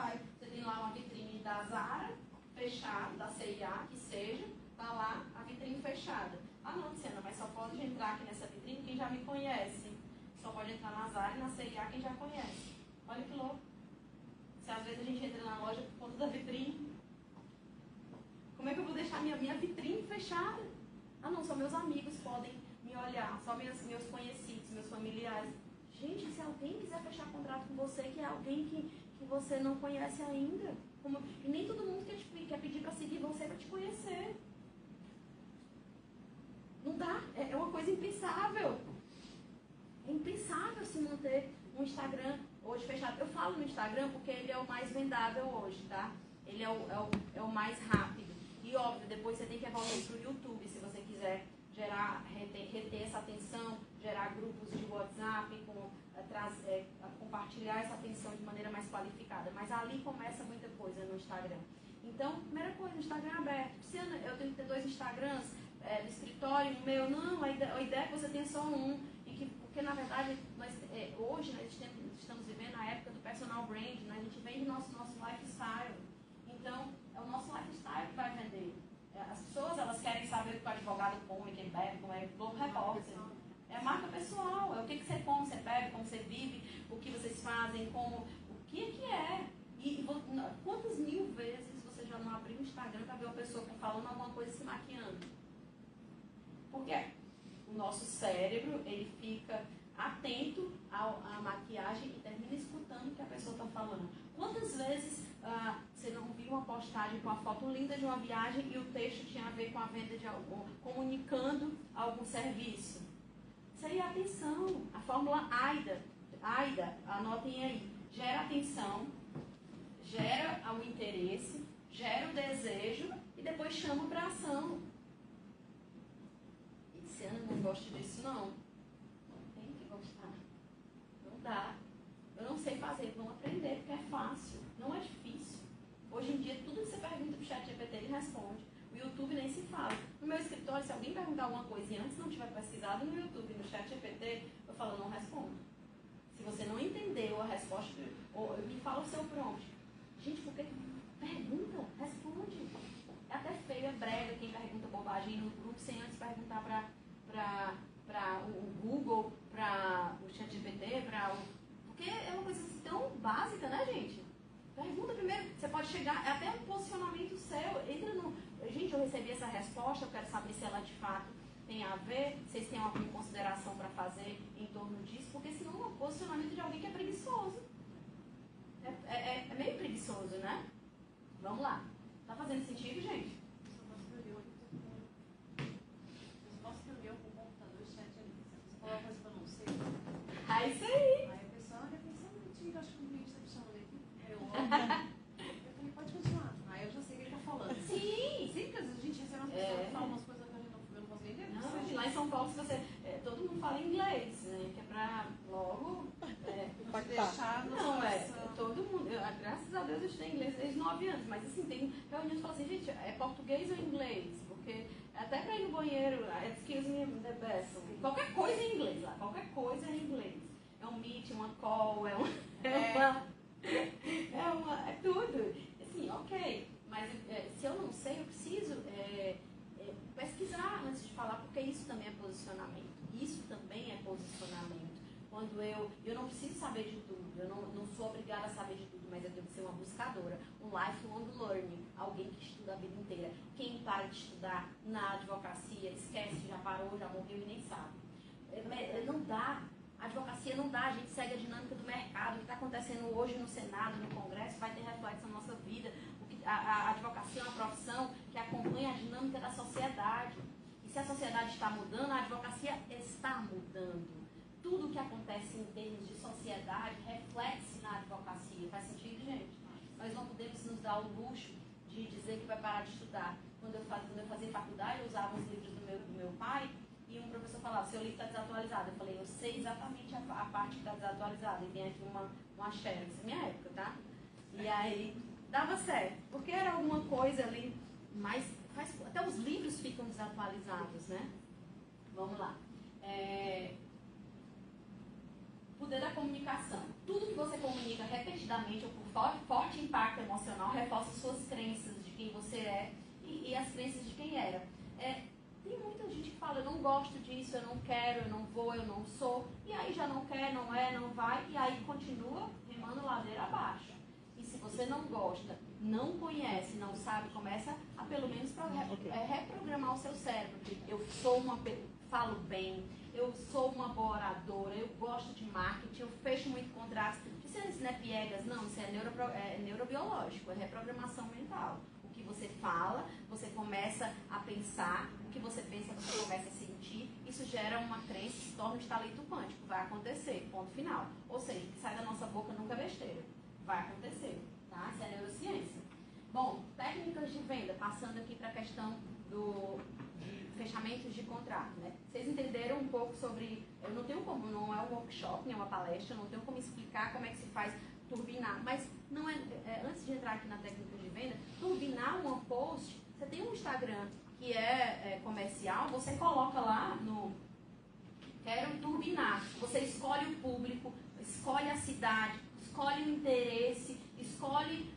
tem lá uma vitrine da Zara, fechada, da C&A, que seja, tá lá a vitrine fechada. Não, Luciana, mas só pode entrar aqui nessa vitrine quem já me conhece. Só pode entrar na Zara e na C&A quem já conhece. Olha que louco. Se às vezes a gente entra na loja por conta da vitrine, como é que eu vou deixar minha vitrine fechada? Não, só meus amigos podem me olhar, só meus conhecidos, meus familiares. Gente, se alguém quiser fechar contrato com você, que é alguém que você não conhece ainda, e nem todo mundo quer pedir para seguir você para te conhecer. Não dá, é uma coisa impensável. É impensável se manter um Instagram hoje fechado. Eu falo no Instagram porque ele é o mais vendável hoje, tá? Ele é o mais rápido. E óbvio, depois você tem que evoluir para o YouTube, se você quiser reter essa atenção, gerar grupos de WhatsApp, compartilhar essa atenção de maneira mais qualificada. Mas ali começa muita coisa no Instagram. Então, primeira coisa, o Instagram aberto. Luciana, eu tenho que ter 2 Instagrams do escritório, o meu. Não, a ideia é que você tenha só um. Porque, na verdade, hoje nós estamos vivendo a época do personal brand, né? A gente vende nosso lifestyle. Então, é o nosso lifestyle que vai vender. As pessoas, elas querem saber o que o advogado come, quem bebe, como é o Globo Repórter. É a marca pessoal, é o que você come, você bebe, como você vive, o que vocês fazem, o que é. E quantas mil vezes você já não abriu o Instagram para ver uma pessoa falando alguma coisa se maquiando? Por quê? O nosso cérebro, ele fica atento à maquiagem e termina escutando o que a pessoa está falando. Quantas vezes Você não viu uma postagem com a foto linda de uma viagem e o texto tinha a ver com a venda de algo, comunicando algum serviço. Isso aí é atenção. A fórmula AIDA, anotem aí. Gera atenção, gera o interesse, gera o desejo e depois chama para ação. E se Ana não gosta disso, não. Não tem que gostar. Não dá. Eu não sei fazer, vão aprender porque é fácil. Não é difícil. Hoje em dia, tudo que você pergunta pro ChatGPT, ele responde. O YouTube nem se fala. No meu escritório, se alguém perguntar alguma coisa e antes não tiver pesquisado no YouTube, no ChatGPT, eu falo, não respondo. Se você não entendeu a resposta, ou me fala o seu prompt. Gente, por que pergunta? Responde. É até feio, é brega quem pergunta bobagem no grupo sem antes perguntar para o Google, para o ChatGPT, porque é uma coisa tão básica, né, gente? Pergunta primeiro. Você pode chegar, é até um posicionamento seu. Entra no... Gente, eu recebi essa resposta, eu quero saber se ela de fato tem a ver, vocês têm alguma consideração para fazer em torno disso, porque senão é um posicionamento de alguém que é preguiçoso. É meio preguiçoso, né? Vamos lá. Tá fazendo sentido, gente? Eu posso reunião com o computador, chat ali. Você fala uma coisa que eu não sei. É isso aí. Aí a pessoa, olha, pensei um minutinho, acho que o cliente está me chamando aqui. Eu falei, pode continuar. Aí eu já sei o que ele está falando. Sim. Sim, porque às vezes a gente recebe umas pessoas que falam umas coisas que eu não consigo entender. Não, lá em São Paulo, se você, todo mundo fala inglês, né? Que é pra logo... Pode deixar no Não, todo mundo... graças a Deus eu estudei inglês desde 9 anos, mas assim, tem reuniões que falam assim, gente, é português ou inglês? Porque até pra ir no banheiro, excuse me, the best, qualquer coisa em inglês lá, qualquer coisa em inglês. É um meet, uma call, é tudo. Assim, ok, mas se eu não sei, eu preciso pesquisar antes de falar, porque isso também é posicionamento. Isso também é posicionamento. Quando eu não preciso saber de tudo, eu não sou obrigada a saber de tudo, mas eu tenho que ser uma buscadora, um lifelong learning, alguém que estuda a vida inteira. Quem para de estudar na advocacia, esquece, já parou, já morreu e nem sabe. Não dá. A advocacia não dá, a gente segue a dinâmica do mercado. O que está acontecendo hoje no Senado, no Congresso, vai ter reflexo na nossa vida. A advocacia é uma profissão que acompanha a dinâmica da sociedade. E se a sociedade está mudando, a advocacia está mudando. Tudo o que acontece em termos de sociedade reflete-se na advocacia. Faz sentido, gente? Nós não podemos nos dar o luxo de dizer que vai parar de estudar. Quando eu fazia faculdade, eu usava os livros do meu pai e um professor falava, seu livro está desatualizado. Eu falei, eu sei exatamente a parte que está desatualizada. E tem aqui uma xerox, é minha época, tá? E aí, dava certo. Porque era alguma coisa ali, mas até os livros ficam desatualizados, né? Vamos lá. Poder da comunicação. Tudo que você comunica repetidamente ou por forte impacto emocional reforça suas crenças de quem você é e as crenças de quem era. Tem muita gente que fala, eu não gosto disso, eu não quero, eu não vou, eu não sou, e aí já não quer, não é, não vai, e aí continua remando ladeira abaixo. E se você não gosta, não conhece, não sabe, começa a pelo menos reprogramar o seu cérebro. Eu sou falo bem, eu sou uma boa oradora, eu gosto de marketing, eu fecho muito contratos. Isso não é piegas, não, isso é neurobiológico, é reprogramação mental. O que você fala, você começa a pensar, o que você pensa, você começa a sentir, isso gera uma crença, se torna um estalito quântico, vai acontecer, ponto final. Ou seja, o que sai da nossa boca nunca é besteira, vai acontecer, tá? Isso é neurociência. Bom, técnicas de venda, passando aqui para a questão de fechamentos de contrato, né? Vocês entenderam um pouco sobre, eu não tenho como, não é um workshop, nem uma palestra, eu não tenho como explicar como é que se faz turbinar, mas não antes de entrar aqui na técnica de venda, turbinar uma post, você tem um Instagram que é comercial, você coloca lá no quero turbinar, você escolhe o público, escolhe a cidade, escolhe o interesse, escolhe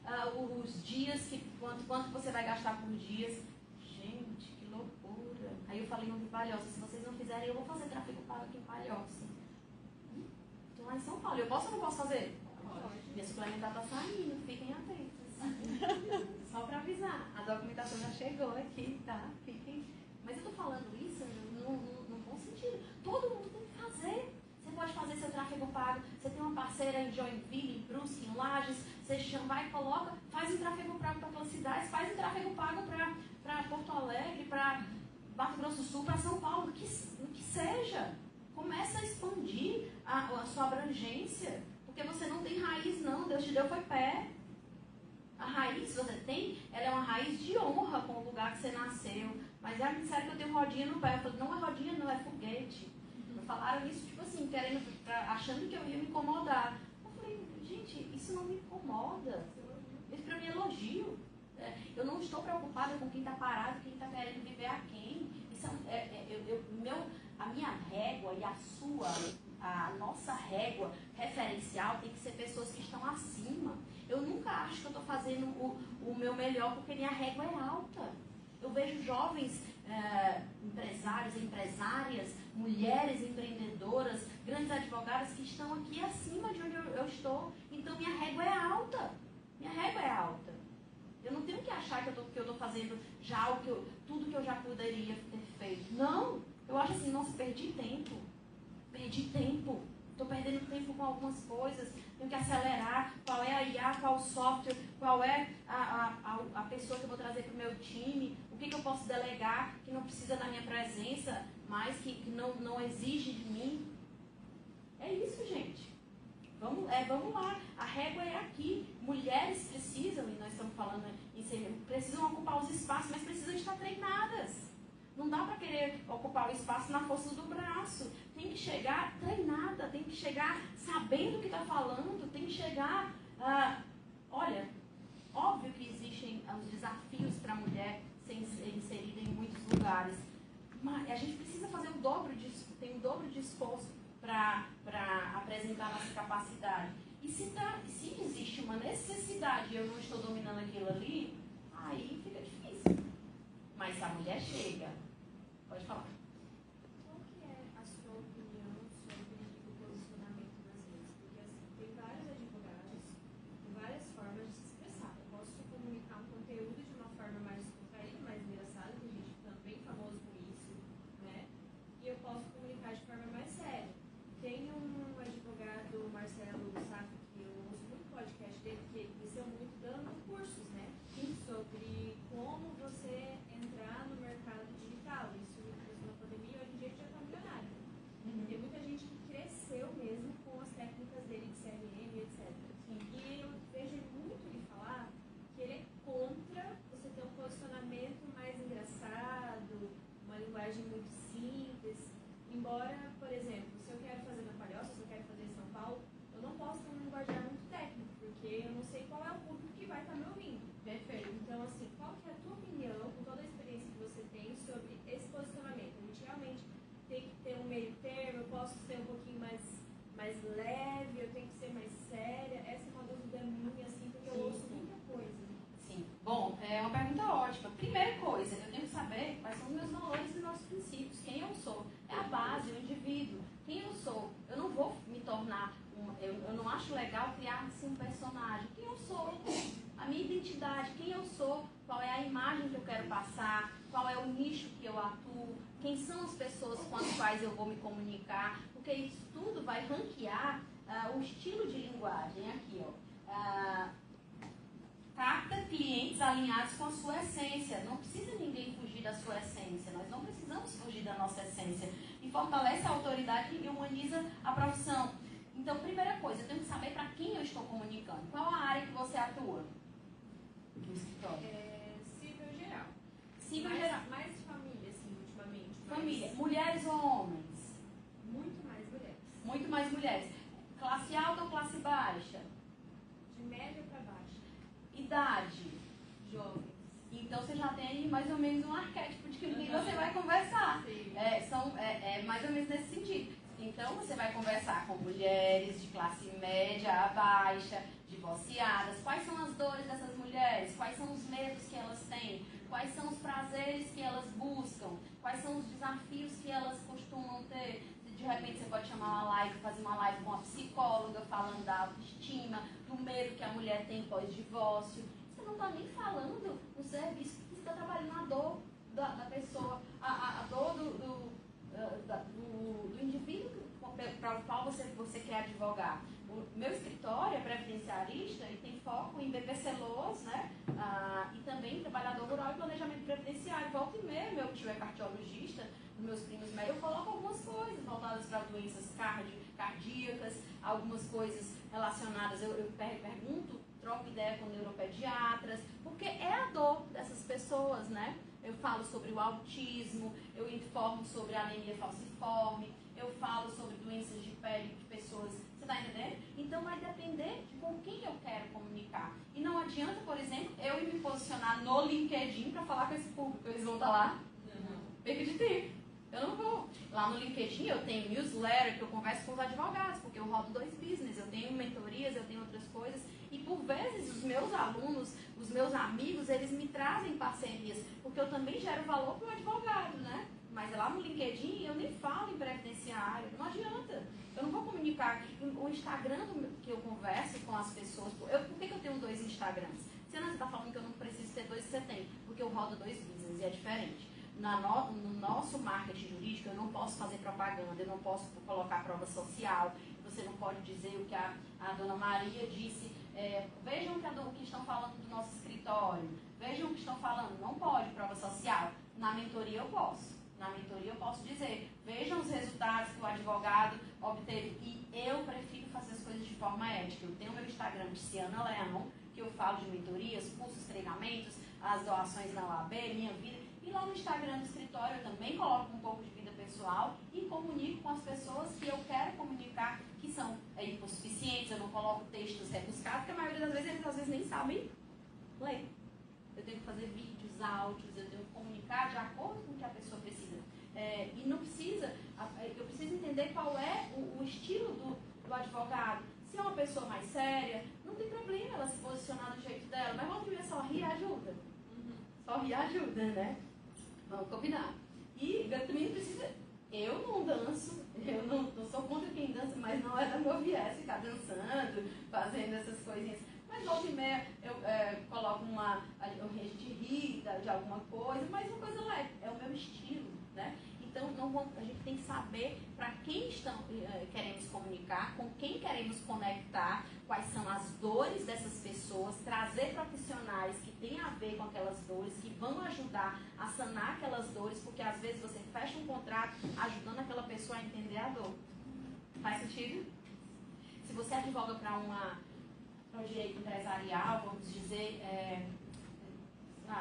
os dias, quanto você vai gastar por dias. Gente, que loucura. Aí eu falei no Palhoça, se vocês não fizerem, eu vou fazer tráfego pago aqui em Palhoça. Estou lá em São Paulo, eu posso ou não posso fazer? Pode. Minha suplementar está saindo, fiquem atentos. Só para avisar, a documentação já chegou aqui, tá? Fiquem. Mas eu estou falando isso num bom sentido. Todo mundo tem que fazer. Você pode fazer seu tráfego pago. Você tem uma parceira em Joinville, em Brusque, em Lages. Você vai e coloca, faz um tráfego pago para aquelas cidades, faz um tráfego pago para Porto Alegre, para Mato Grosso do Sul, para São Paulo, o que seja. Começa a expandir a sua abrangência, porque você não tem raiz não, Deus te deu foi pé. A raiz que você tem, ela é uma raiz de honra com o lugar que você nasceu. Mas me disseram que eu tenho rodinha no pé. Eu falei, não é rodinha, não, é foguete. Falaram isso, tipo assim, achando que eu ia me incomodar. Eu falei, gente, isso não me incomoda. Isso para mim é elogio. Eu não estou preocupada com quem está parado, quem está querendo viver a quem. Isso a minha régua e a nossa régua referencial tem que ser pessoas que estão acima. Eu nunca acho que eu estou fazendo o meu melhor porque minha régua é alta. Eu vejo jovens empresários, empresárias, mulheres empreendedoras, grandes advogadas que estão aqui acima de onde eu estou. Então minha régua é alta. Minha régua é alta. Eu não tenho que achar que eu estou fazendo já tudo que eu já poderia ter feito. Não. Eu acho assim, nossa, perdi tempo. Estou perdendo tempo com algumas coisas. Tenho que acelerar. Qual é a IA, qual o software, qual é a pessoa que eu vou trazer para o meu time, o que eu posso delegar que não precisa da minha presença, mas que não exige de mim. É isso, gente. Vamos lá. A régua é aqui. Mulheres precisam, e nós estamos falando em ser, precisam ocupar os espaços, mas precisam estar treinadas. Não dá para querer ocupar o espaço na força do braço. Tem que chegar treinada, tem que chegar sabendo o que está falando, tem que chegar... olha, óbvio que existem os desafios para a mulher ser inserida em muitos lugares, mas a gente precisa fazer tem um dobro de esforço para apresentar nossa capacidade. E se existe uma necessidade e eu não estou dominando aquilo ali, aí fica difícil. Mas se a mulher chega, pode falar. Qual que é a sua opinião sobre o posicionamento das leis? Porque assim, tem vários advogados, tem várias formas de se expressar. Eu posso comunicar um conteúdo de uma forma mais descontraída, mais engraçada, tem gente que tá bem famoso com isso, né? E eu posso comunicar de forma mais séria. Tem um advogado, Marcelo Sá, que eu ouço muito podcast dele, que ele cresceu muito dando cursos, né? Sobre como você entrar no mercado digital. Isso na pandemia, hoje em dia ele já está milionário. Tem muita gente que cresceu mesmo com as técnicas dele de CRM, etc. Sim. E eu vejo muito ele falar que ele é contra você ter um posicionamento mais engraçado, uma linguagem muito simples. Embora, por exemplo, se eu quero fazer na Palhoça, se eu quero fazer em São Paulo, eu não posso ter um linguajar muito técnico, porque eu não sei qual é o público que vai estar me ouvindo. Perfeito. Então, assim, qual que é a tua opinião, com toda a experiência que você tem, sobre esse posicionamento? A gente realmente tem que ter um meio termo, eu posso ser um pouquinho mais leve, eu tenho que ser mais séria? Essa é uma dúvida minha, assim, porque eu ouço muita coisa. Sim. Bom, é uma pergunta ótima. Primeira coisa, eu tenho que saber quais são os meus valores e nossos princípios. Quem eu sou? É a base, o indivíduo. Quem eu sou? Eu não vou me tornar... Eu não acho legal criar assim, um personagem. Quem eu sou? A minha identidade, quem eu sou, qual é a imagem que eu quero passar, qual é o nicho que eu atuo, quem são as pessoas com as quais eu vou me comunicar, porque isso tudo vai ranquear o estilo de linguagem. Aqui, ó. Capta clientes alinhados com a sua essência. Não precisa ninguém fugir da sua essência, nós não precisamos fugir da nossa essência. E fortalece a autoridade e humaniza a profissão. Então, primeira coisa, eu tenho que saber para quem eu estou comunicando. Qual a área que você atua no escritório? Civil geral. Civil geral. Mais família, assim, ultimamente. Família. Mulheres ou homens? Muito mais mulheres. Muito mais mulheres. Classe alta ou classe baixa? De média para baixa. Idade? Jovens. Então, você já tem aí mais ou menos um arquétipo de quem você vai conversar. É mais ou menos nesse sentido. Então, você vai conversar com mulheres de classe média a baixa, divorciadas. Quais são as dores dessas mulheres? Quais são os medos que elas têm? Quais são os prazeres que elas buscam? Quais são os desafios que elas costumam ter? De repente, você pode chamar uma live, fazer uma live com uma psicóloga, falando da autoestima, do medo que a mulher tem pós-divórcio. Você não está nem falando no serviço, porque você está trabalhando a dor da pessoa, a dor do indivíduo para o qual você quer advogar. O meu escritório é previdenciarista e tem foco em BPC-LOAS, né? E também trabalhador rural e planejamento previdenciário. Volta e meia, meu tio é cardiologista, os meus primos médicos, eu coloco algumas coisas voltadas para doenças cardíacas, algumas coisas relacionadas, eu pergunto, troco ideia com neuropediatras, porque é a dor dessas pessoas, né? Eu falo sobre o autismo, eu informo sobre a anemia falciforme, eu falo sobre doenças de pele de pessoas, você está entendendo? Então vai depender de com quem eu quero comunicar. E não adianta, por exemplo, eu me posicionar no LinkedIn para falar com esse público, eles vão estar lá. Perca de tempo. Eu não vou. Lá no LinkedIn eu tenho newsletter que eu converso com os advogados, porque eu rodo 2 business, eu tenho mentorias, eu tenho outras coisas. E por vezes os meus alunos, os meus amigos, eles me trazem parcerias, porque eu também gero valor para o advogado, né? Mas lá no LinkedIn eu nem falo em previdenciário, não adianta. Eu não vou comunicar. O Instagram que eu converso com as pessoas, por que eu tenho 2 Instagrams? Você não está falando que eu não preciso ter 2, você tem, porque eu rodo 2 business e é diferente. No nosso marketing jurídico, eu não posso fazer propaganda, eu não posso colocar prova social, você não pode dizer o que a dona Maria disse, vejam o que estão falando do nosso escritório, vejam o que estão falando, não pode prova social. Na mentoria eu posso. Na mentoria eu posso dizer, vejam os resultados que o advogado obteve. E eu prefiro fazer as coisas de forma ética. Eu tenho meu Instagram, Tiziana Leão, que eu falo de mentorias, cursos, treinamentos, as doações na OAB, minha vida. E lá no Instagram do escritório eu também coloco um pouco de vida pessoal e comunico com as pessoas que eu quero comunicar, que são hipossuficientes. Eu não coloco textos rebuscados, porque a maioria das vezes eles às vezes nem sabem ler. Eu tenho que fazer vídeos, áudios, eu tenho que comunicar de acordo com o que a pessoa precisa. E não precisa, eu preciso entender qual é o estilo do advogado. Se é uma pessoa mais séria, não tem problema ela se posicionar do jeito dela, mas vamos ver, só rir ajuda. Só rir ajuda, né? Vamos combinar. E também não precisa. Eu não danço, eu não sou contra quem dança, mas não é da meu viés ficar dançando, fazendo essas coisinhas. Mas volta e meia eu coloco a gente ri de alguma coisa, mas uma coisa leve, é o meu estilo, né? Então a gente tem que saber para quem queremos comunicar, com quem queremos conectar, quais são as dores dessas pessoas, trazer profissionais que têm a ver com aquelas dores, que vão ajudar a sanar aquelas dores, porque às vezes você fecha um contrato ajudando aquela pessoa a entender a dor. Faz sentido? Se você advoga para um direito empresarial, vamos dizer,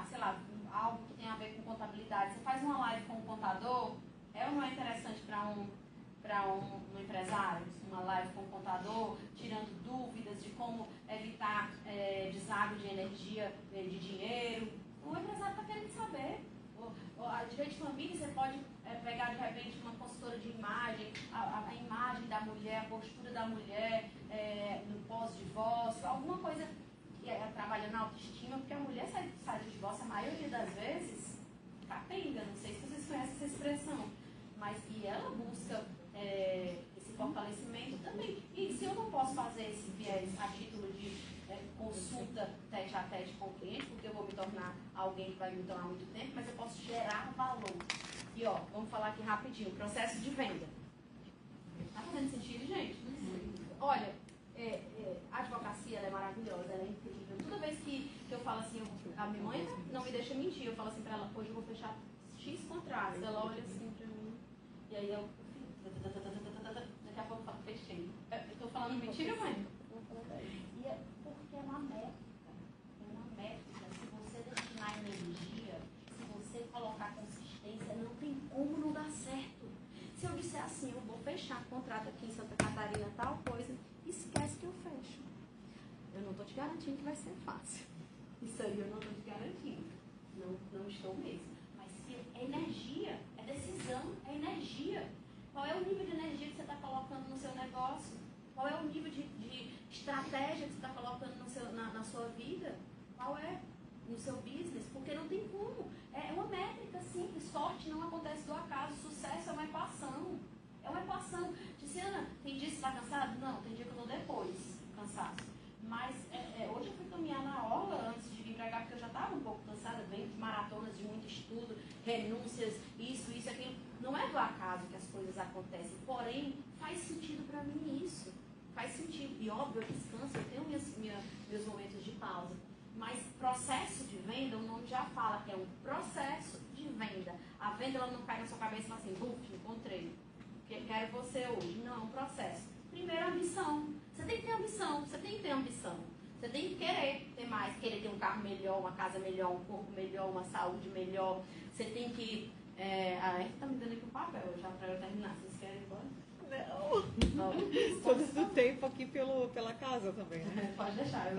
sei lá, algo que tem a ver com contabilidade, você faz uma live com um contador, é ou não é interessante para um empresário? Uma live com um contador, tirando dúvidas de como evitar deságua de energia, de dinheiro. O empresário está querendo saber. A direito de família, você pode pegar de repente uma consultora de imagem, a imagem da mulher, a postura da mulher no pós-divórcio, alguma coisa trabalhando na autoestima, porque a mulher sai do divórcio, a maioria das vezes, capenga, não sei se vocês conhecem essa expressão, mas que ela busca esse fortalecimento também. E se eu não posso fazer esse viés a título de consulta tete a tete com o cliente, porque eu vou me tornar alguém que vai me tomar muito tempo, mas eu posso gerar valor. E vamos falar aqui rapidinho, processo de venda. Tá fazendo sentido, gente? Olha, a advocacia ela é maravilhosa, ela é incrível. Toda vez que eu falo assim, a minha mãe não me deixa mentir, eu falo assim pra ela, hoje eu vou fechar X contratos. Ela olha assim pra mim, e aí eu daqui a pouco eu falo, fechei. Eu tô falando mentira, mãe? E é porque é uma métrica. É uma métrica. Se você destinar energia, se você colocar consistência, não tem como não dar certo. Se eu disser assim, eu vou fechar contrato aqui em Santa Catarina, tal coisa, esquece que eu fecho. Eu não estou te garantindo que vai ser fácil. Isso aí eu não estou te garantindo. Não estou mesmo. Mas se é energia, é decisão, é energia. Qual é o nível de energia que você está colocando no seu negócio? Qual é o nível de estratégia que você está colocando na sua vida? Qual é? No seu business? Porque não tem como. É uma métrica simples. Sorte não acontece do acaso. Sucesso é uma equação. É uma equação. Tiziana, tem dia que você está cansado? Não, tem dia que eu estou depois cansaço. Mas hoje eu fui caminhar na orla antes de vir para cá, porque eu já estava um pouco cansada, bem de maratonas, de muito estudo, renúncias, isso, aquilo. Não é do acaso que as coisas acontecem, porém faz sentido para mim isso. faz sentido. E óbvio, eu descanso, eu tenho meus momentos de pausa. Mas processo de venda, o nome já fala, é um processo de venda. A venda ela não cai na sua cabeça e fala assim, buf, encontrei. Quero você hoje. Não, é um processo. Primeiro, ambição. Você tem que ter ambição, você tem que ter ambição. Você tem que querer ter mais, querer ter um carro melhor, uma casa melhor, um corpo melhor, uma saúde melhor. Você tem que... tá me dando aqui um papel já para eu terminar. Vocês querem ir embora? Não. Todo o tempo aqui pela casa também, né? Pode deixar, eu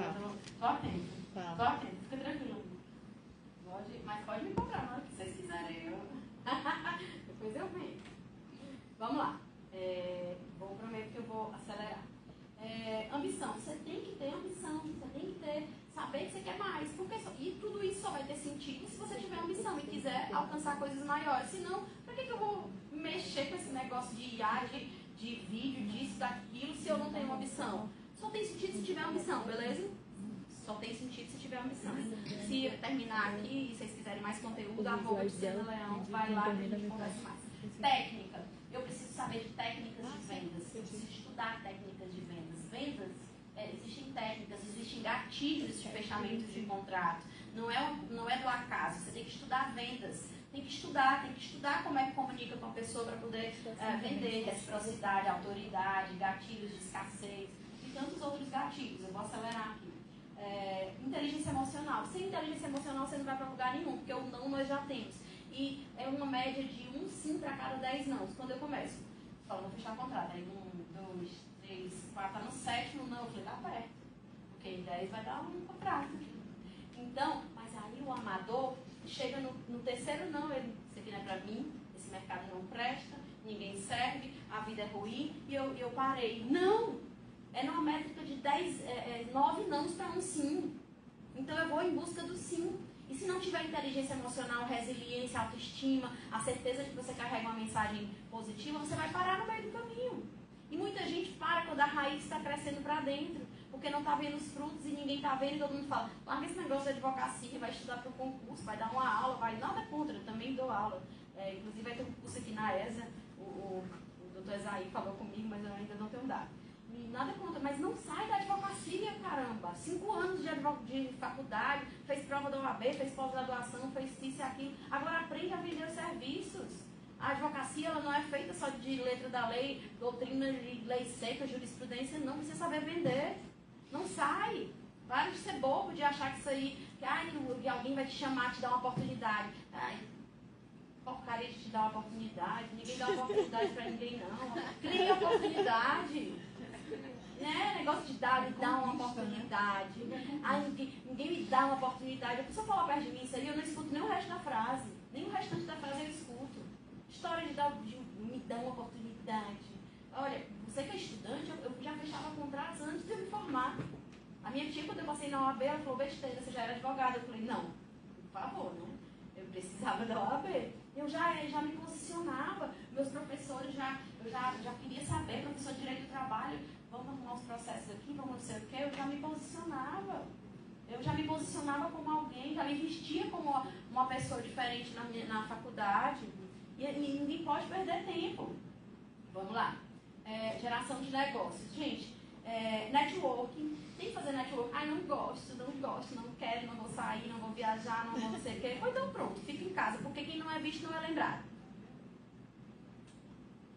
tô atento. Tô atento, fica tranquilo. Mas pode me comprar na hora que vocês quiserem. Depois eu venho. Vamos lá. Vou prometer que eu vou acelerar. Ambição. Você tem que ter ambição. Você tem que saber que você quer mais. E tudo isso só vai ter sentido se você tiver ambição e quiser alcançar coisas maiores. Senão, pra que eu vou mexer com esse negócio de IA, de vídeo, disso, daquilo, se eu não tenho ambição? Só tem sentido se tiver ambição, beleza? Só tem sentido se tiver ambição. Se eu terminar aqui e vocês quiserem mais conteúdo, @Luciana Leão, vai lá e a gente conversa mais. Técnica. Eu preciso saber de técnicas de vendas. Eu preciso estudar técnicas de vendas. Vendas, existem técnicas, existem gatilhos de fechamento de contrato. Não é do acaso. Você tem que estudar vendas. Tem que estudar como é que comunica com a pessoa para poder vender, reciprocidade, autoridade, gatilhos de escassez e tantos outros gatilhos. Eu vou acelerar aqui. Inteligência emocional. Sem inteligência emocional você não vai para lugar nenhum, porque o não nós já temos. E é uma média de 1 sim para cada 10 não. Quando eu começo, eu falo, vou fechar o contrato. Aí 1, 2, 3, 4, tá no 7º não. Eu falei, tá perto. Porque em 10 vai dar um contrato. Então, mas aí o amador chega no 3º não. Isso aqui não é pra mim, esse mercado não presta, ninguém serve, a vida é ruim. E eu parei. Não! É numa métrica de 9 nãos para 1 sim. Então eu vou em busca do sim. E se não tiver inteligência emocional, resiliência, autoestima, a certeza de que você carrega uma mensagem positiva, você vai parar no meio do caminho. E muita gente para quando a raiz está crescendo para dentro, porque não está vendo os frutos e ninguém está vendo e todo mundo fala, larga esse negócio de advocacia, vai estudar para o concurso, vai dar uma aula, vai nada contra, eu também dou aula. Inclusive vai ter um curso aqui na ESA, o doutor Esaí falou comigo, mas eu ainda não tenho dado. Nada contra, mas não sai da advocacia, caramba. 5 anos de faculdade, fez prova da OAB, fez pós-graduação, fez isso e aquilo. Agora aprende a vender os serviços. A advocacia ela não é feita só de letra da lei, doutrina de lei seca, jurisprudência, não precisa saber vender. Não sai. Para de ser bobo, de achar que isso aí, que alguém vai te chamar, te dar uma oportunidade. Porcaria de te dar uma oportunidade. Ninguém dá uma oportunidade para ninguém, não. Cria oportunidade. Negócio de dar uma oportunidade. Ninguém me dá uma oportunidade. A pessoa fala perto de mim isso aí, eu não escuto nem o resto da frase. Nem o restante da frase eu escuto. História de me dar uma oportunidade. Olha, você que é estudante, eu já fechava contratos antes de eu me formar. A minha tia, quando eu passei na OAB, ela falou, besteira, você já era advogada. Eu falei, não, por favor, né? Eu precisava da OAB. Eu já me posicionava. Meus professores, eu já queria saber, professor de Direito do Trabalho, vamos arrumar os processos aqui, vamos não sei o quê. Eu já me posicionava. Eu já me posicionava como alguém, já me vestia como uma pessoa diferente na faculdade. E ninguém pode perder tempo. Vamos lá. Geração de negócios. Gente, networking. Tem que fazer networking. Não gosto, não quero, não vou sair, não vou viajar, não vou não sei o quê. Ou então pronto, fica em casa, porque quem não é visto não é lembrado.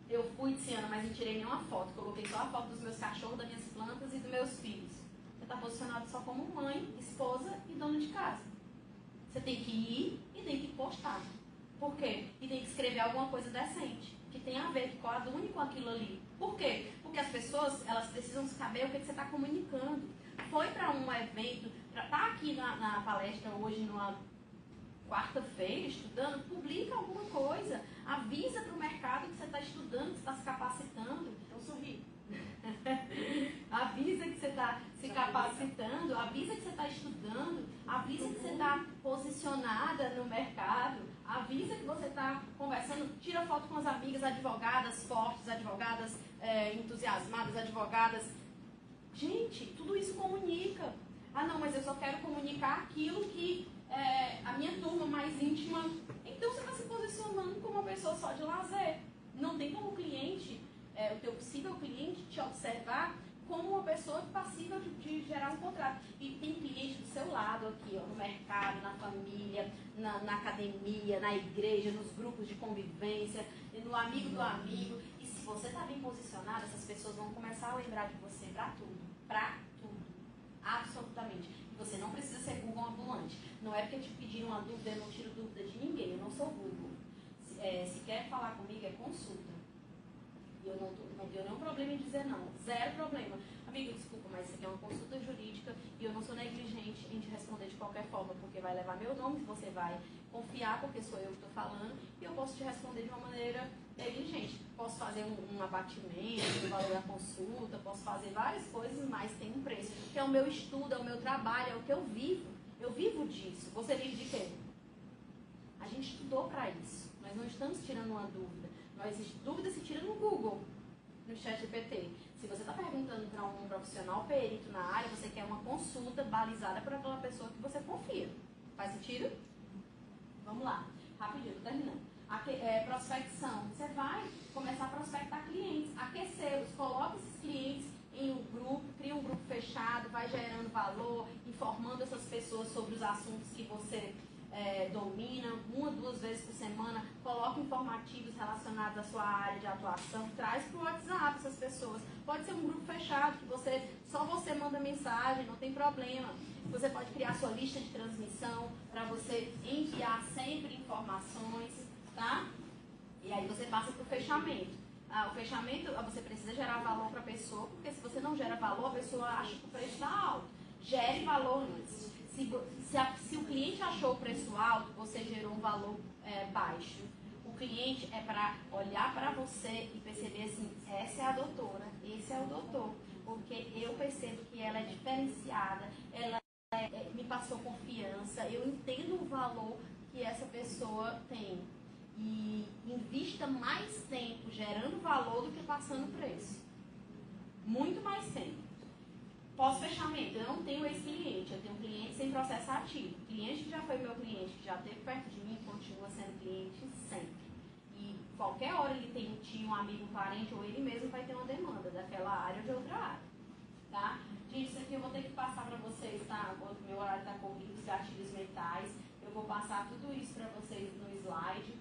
Eu fui esse ano, mas não tirei nenhuma foto. Coloquei só a foto dos meus cachorros, das minhas plantas e dos meus filhos. Você está posicionado só como mãe, esposa e dona de casa. Você tem que ir e tem que postar. Por quê? E tem que escrever alguma coisa decente, que tem a ver, que coadune com aquilo ali. Por quê? Porque as pessoas, elas precisam saber o que você está comunicando. Foi para um evento, para estar aqui na palestra hoje, numa quarta-feira, estudando, publica alguma coisa. Avisa para o mercado que você está estudando, que você está se capacitando. Então sorri. Avisa que você está se capacitando, avisa que você está estudando, avisa que você está posicionada no mercado, avisa que você está conversando, tira foto com as amigas advogadas fortes, advogadas entusiasmadas, advogadas. Gente, tudo isso comunica. Não, mas eu só quero comunicar aquilo que a minha turma mais íntima. Então você está se posicionando como uma pessoa só de lazer. Não tem como o cliente, o teu possível cliente te observar como uma pessoa passível de gerar um contrato. E tem cliente do seu lado aqui, ó, no mercado, na família, na academia, na igreja, nos grupos de convivência, no amigo do amigo. E se você está bem posicionado, essas pessoas vão começar a lembrar de você para tudo. Para tudo. Absolutamente. E você não precisa ser Google ambulante. Não é porque te pediram uma dúvida, eu não tiro dúvida de ninguém. Eu não sou Google. Se quer falar comigo, é consulta. E eu não tenho nenhum problema em dizer não. Zero problema. Amigo, desculpa, mas isso aqui é uma consulta jurídica e eu não sou negligente em te responder de qualquer forma, porque vai levar meu nome, você vai confiar, porque sou eu que estou falando, e eu posso te responder de uma maneira negligente. Posso fazer um abatimento do valor da consulta, posso fazer várias coisas, mas tem um preço. Que é o meu estudo, é o meu trabalho, é o que eu vivo. Eu vivo disso. Você vive de quê? A gente estudou para isso. Nós não estamos tirando uma dúvida. Dúvida se tira no Google, no ChatGPT. Se você está perguntando para um profissional perito na área, você quer uma consulta balizada por aquela pessoa que você confia. Faz sentido? Vamos lá. Rapidinho, estou terminando. Prospecção. Você vai começar a prospectar clientes, aquecê-los, coloca esses clientes em um grupo, cria um grupo fechado, vai gerando valor, informando essas pessoas sobre os assuntos que você domina, 1 ou 2 vezes por semana, coloca informativos relacionados à sua área de atuação, traz para o WhatsApp essas pessoas. Pode ser um grupo fechado, que só você manda mensagem, não tem problema. Você pode criar sua lista de transmissão para você enviar sempre informações, tá? E aí você passa para o fechamento. O fechamento, você precisa gerar valor para a pessoa, porque se você não gera valor, a pessoa acha que o preço está alto. Gere valor antes. Se o cliente achou o preço alto, você gerou um valor baixo. O cliente é para olhar para você e perceber assim, essa é a doutora, esse é o doutor. Porque eu percebo que ela é diferenciada, ela me passou confiança, eu entendo o valor que essa pessoa tem. E invista mais tempo gerando valor do que passando preço. Muito mais tempo. Pós-fechamento, eu não tenho esse cliente, eu tenho um cliente sem processo ativo. Cliente que já foi meu cliente, que já esteve perto de mim, continua sendo cliente sempre. E qualquer hora ele tem um tio, um amigo, um parente, ou ele mesmo vai ter uma demanda daquela área ou de outra área. Tá? Gente, isso aqui eu vou ter que passar para vocês, tá? O meu horário está corrido, os gatilhos mentais. Eu vou passar tudo isso para vocês no slide.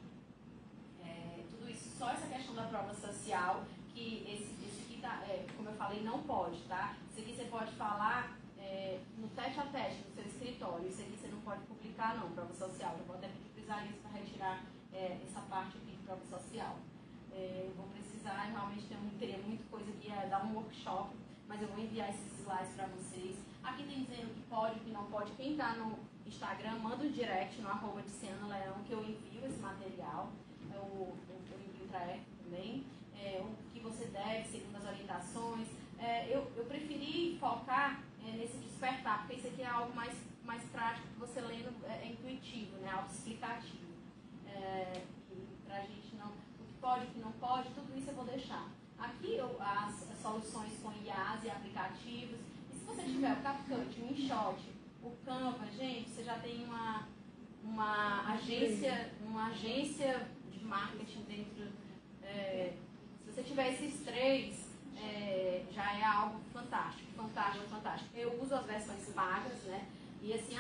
Tudo isso, só essa questão da prova social, que esse aqui tá, como eu falei, não pode, tá? Isso aqui você pode falar no tete a tete, no seu escritório. Isso aqui você não pode publicar, não, prova social. Eu vou até pedir para os isso para retirar essa parte aqui de prova social. Eu vou precisar, realmente teria muita coisa aqui, dar um workshop, mas eu vou enviar esses slides para vocês. Aqui tem dizendo o que pode, o que não pode. Quem está no Instagram, manda um direct no @DicianaLeão, que eu envio esse material. Eu envio para ela também. O que você deve, segundo as orientações. Eu preferi focar nesse despertar, porque isso aqui é algo mais prático, que você lendo é intuitivo, né? Autoexplicativo. Pra gente não. O que pode, o que não pode, tudo isso eu vou deixar. Aqui as soluções com IAs e aplicativos. E se você tiver o CapCut, o InShot, o Canva, gente, você já tem uma agência de marketing dentro. Se você tiver esses 3, já é algo fantástico, fantástico, fantástico. Eu uso as versões pagas, né? E assim,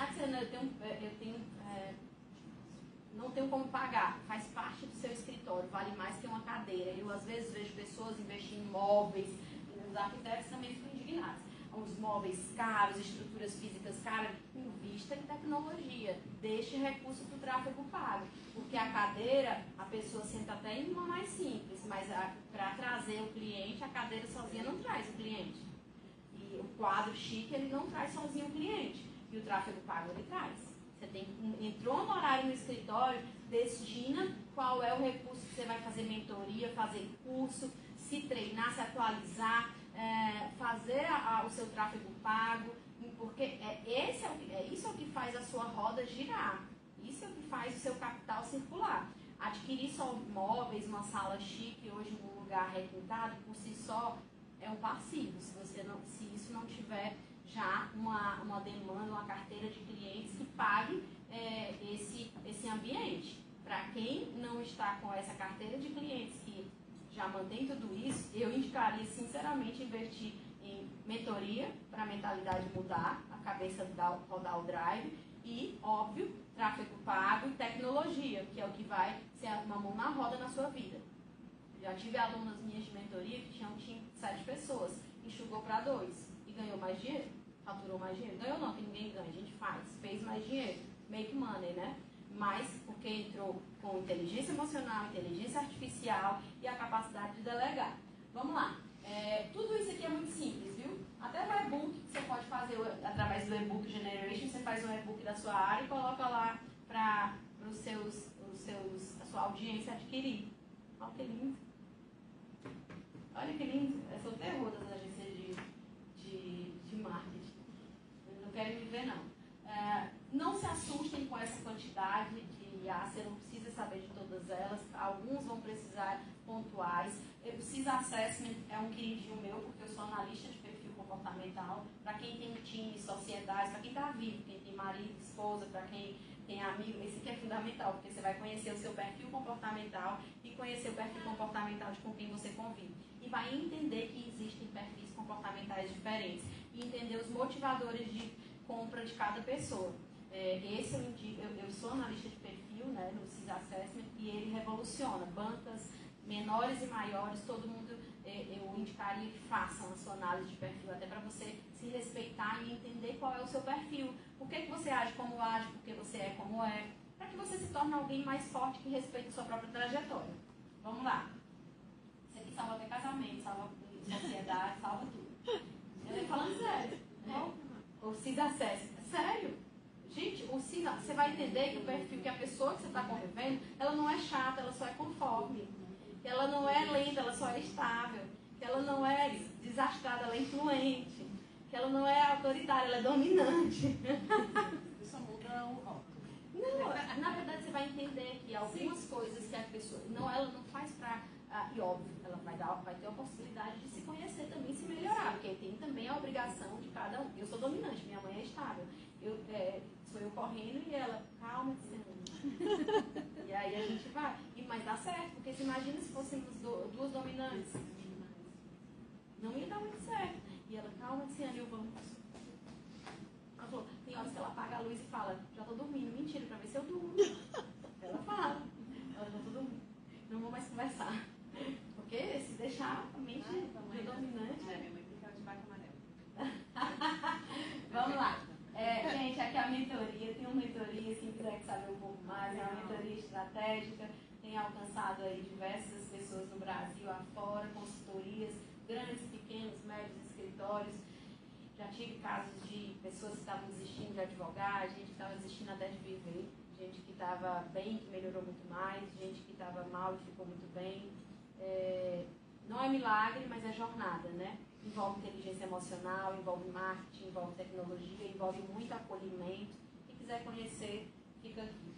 não tenho como pagar, faz parte do seu escritório, vale mais que uma cadeira. Eu às vezes vejo pessoas investindo em móveis, e os arquitetos também ficam indignados. Os móveis caros, estruturas físicas caras, invista em tecnologia, deixe recurso para o tráfego pago. Porque a cadeira, a pessoa senta até em uma mais simples, mas para trazer o cliente, a cadeira sozinha não traz o cliente. E o quadro chique, ele não traz sozinho o cliente. E o tráfego pago, ele traz. Você entrou no horário no escritório, destina qual é o recurso que você vai fazer mentoria, fazer curso, se treinar, se atualizar, fazer o seu tráfego pago, porque isso é o que faz a sua roda girar, isso é o que faz o seu capital circular. Adquirir só móveis, uma sala chique, hoje num lugar requintado, por si só, é um passivo, se isso não tiver já uma demanda, uma carteira de clientes que pague esse ambiente. Para quem não está com essa carteira de clientes que já mantém tudo isso, eu indicaria sinceramente investir em mentoria para a mentalidade mudar, a cabeça rodar o drive e, óbvio, tráfego pago e tecnologia, que é o que vai ser uma mão na roda na sua vida. Já tive alunas minhas de mentoria que tinham um time de 7 pessoas, enxugou para 2 e ganhou mais dinheiro, faturou mais dinheiro. Ganhou não, que ninguém ganha, a gente fez mais dinheiro, make money, né? Mas porque entrou com inteligência emocional, inteligência artificial e a capacidade de delegar. Vamos lá. Tudo isso aqui é muito simples, viu? Até o e-book que você pode fazer através do e-book Generation, você faz um e-book da sua área e coloca lá para a sua audiência adquirir. Olha que lindo. Olha que lindo. Esse é o terror das agências de marketing. Não querem me ver, não. Não se assustem com essa quantidade de você não precisa saber de todas elas. Alguns vão precisar pontuais. O CIS Assessment é um queridinho meu, porque eu sou analista de perfil comportamental. Para quem tem time, sociedade, para quem está vivo, quem tem marido, esposa, para quem tem amigo, esse aqui é fundamental, porque você vai conhecer o seu perfil comportamental e conhecer o perfil comportamental de com quem você convive. E vai entender que existem perfis comportamentais diferentes e entender os motivadores de compra de cada pessoa. Eu sou analista de perfil, né, no CIS Assessment, e ele revoluciona bancas menores e maiores, todo mundo, eu indicaria que façam a sua análise de perfil, até para você se respeitar e entender qual é o seu perfil, por que você age como age, por que você é como é, para que você se torne alguém mais forte que respeite a sua própria trajetória. Vamos lá. Isso aqui salva até casamento, salva sociedade, salva tudo. Falando sério, né? O CIS Assessment, sério? Gente, o CIS, você vai entender que o perfil, que a pessoa que você está convivendo, ela não é chata, ela só é conforme. Que ela não é lenta, ela só é estável. Que ela não é desastrada, ela é influente. Que ela não é autoritária, ela é dominante. Isso muda o rótulo. Não, na verdade você vai entender que algumas coisas que a pessoa, ela não faz pra, e óbvio, ela vai ter a possibilidade de se conhecer também, se melhorar, porque tem também a obrigação de cada um. Eu sou dominante, minha mãe é estável. Sou eu correndo e ela, calma, e aí a gente vai. Mas dá certo, porque você imagina se fôssemos duas dominantes. Não ia dar muito certo. E ela, calma, Tiziane, vamos. Ela falou, tem horas que ela apaga a luz e fala, já tô dormindo. Mentira, pra ver se eu durmo. Ela fala, já tô dormindo. Não vou mais conversar. Porque se deixar a mente do dominante. Minha mãe ficava de vaca amarela. Vamos lá. Gente, aqui é a mentoria. Tem uma mentoria, quem quiser saber um pouco mais, é uma mentoria estratégica. Tem alcançado aí diversas pessoas no Brasil, afora, consultorias, grandes, pequenos, médios escritórios. Já tive casos de pessoas que estavam desistindo de advogar, gente que estava desistindo até de viver, gente que estava bem, que melhorou muito mais, gente que estava mal e ficou muito bem. Não é milagre, mas é jornada, né? Envolve inteligência emocional, envolve marketing, envolve tecnologia, envolve muito acolhimento. Quem quiser conhecer, fica aqui.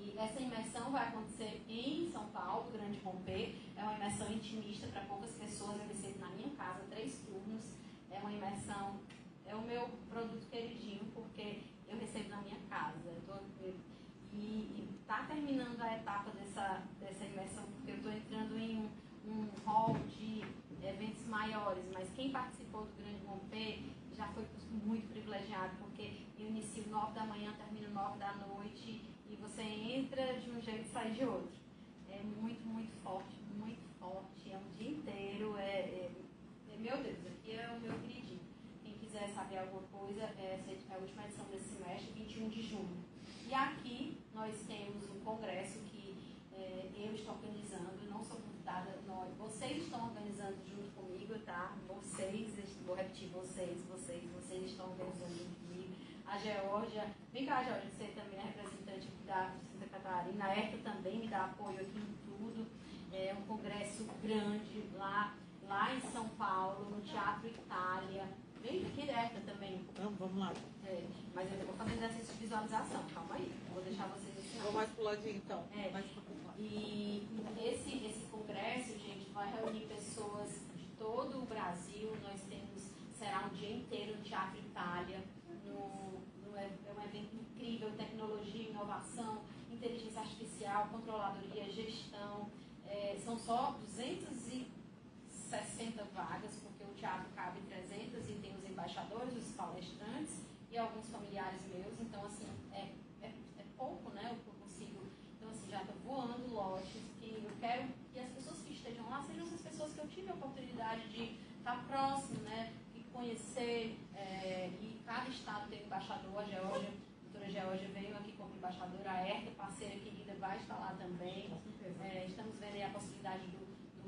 E essa imersão vai acontecer em São Paulo, Grande Romper. É uma imersão intimista para poucas pessoas. Eu recebo na minha casa 3 turnos. É uma imersão, é o meu produto queridinho, porque eu recebo na minha casa. E está terminando a etapa dessa imersão, porque eu estou entrando em um hall de eventos maiores. Mas quem participou do Grande Romper já foi muito privilegiado, porque eu inicio 9 da manhã, termino 9 da noite. E você entra de um jeito e sai de outro. É muito, muito forte, muito forte. É um dia inteiro. Meu Deus, aqui é o meu queridinho. Quem quiser saber alguma coisa, essa é a última edição desse semestre, 21 de junho. E aqui nós temos um congresso que eu estou organizando, não sou convidada, vocês estão organizando junto comigo, tá? Vou repetir, vocês estão organizando junto comigo. A Geórgia, vem cá, Geórgia, você também é representante da Santa Catarina, a ERTA também me dá apoio aqui em tudo. É um congresso grande lá em São Paulo, no Teatro Itália. Vem aqui, ERTA também. Então, vamos lá. Mas eu vou fazer exercício de visualização, calma aí, vou deixar vocês ensinar. Vou mais pro ladinho então. Mais pro lado. E esse congresso, gente, vai reunir pessoas de todo o Brasil. Será um dia inteiro no Teatro Itália. É um evento incrível, tecnologia, inovação, inteligência artificial, controladoria, gestão. São só 260 vagas, porque o teatro cabe 300 e tem os embaixadores, os palestrantes e alguns familiares meus, então assim, é pouco, né, o que eu consigo. Então assim, já estou voando lotes, que eu quero que as pessoas que estejam lá sejam as pessoas que eu tive a oportunidade de estar próximo, né, e conhecer, e cada estado tem um embaixador. A Geórgia, a doutora Geórgia veio aqui como embaixadora, a Herta, parceira querida, vai estar lá também. Estamos vendo aí a possibilidade do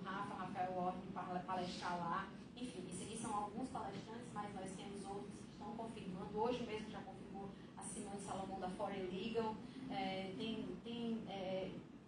Rafael Orton, palestrar lá. Enfim, esses aqui são alguns palestrantes, mas nós temos outros que estão confirmando. Hoje mesmo já confirmou a Simone Salomão da Foreign Legal. Tem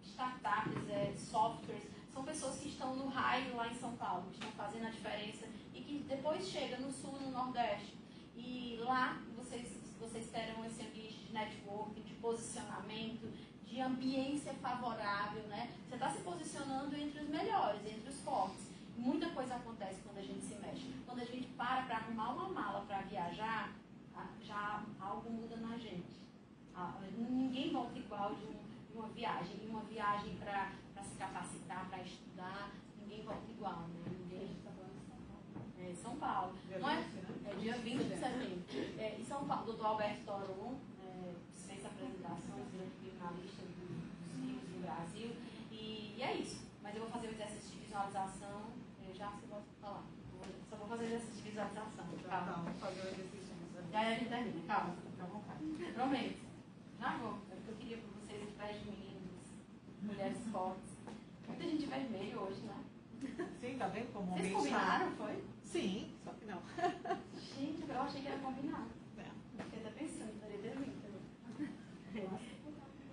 startups, softwares. São pessoas que estão no raio lá em São Paulo, que estão fazendo a diferença e que depois chega no sul, no nordeste. E lá vocês terão esse ambiente de networking, de posicionamento, de ambiência favorável, né? Você está se posicionando entre os melhores, entre os fortes. Muita coisa acontece quando a gente se mexe. Quando a gente para arrumar uma mala para viajar, já algo muda na gente. Ninguém volta igual de uma viagem. E uma viagem para se capacitar, para estudar, ninguém volta igual, né? São Paulo. Não é? É dia 20 de setembro. Em São Paulo, o doutor Alberto Toron fez apresentações durante na lista dos livros do Brasil. E é isso. Mas eu vou fazer o exercício de visualização. Eu já se posso falar. Só vou fazer o exercício de visualização. Calma. Vamos fazer o exercício de visualização. Já a gente termina. Calma. Fica à vontade. Prometo. Já vou. É porque eu queria para vocês que pés de meninos, mulheres fortes. Muita gente vermelho hoje, né? Sim, tá vendo como o Vocês ambiente combinaram, foi? Sim, só que não. Gente, eu achei que era combinado. Fiquei até pensando, estaria dormindo.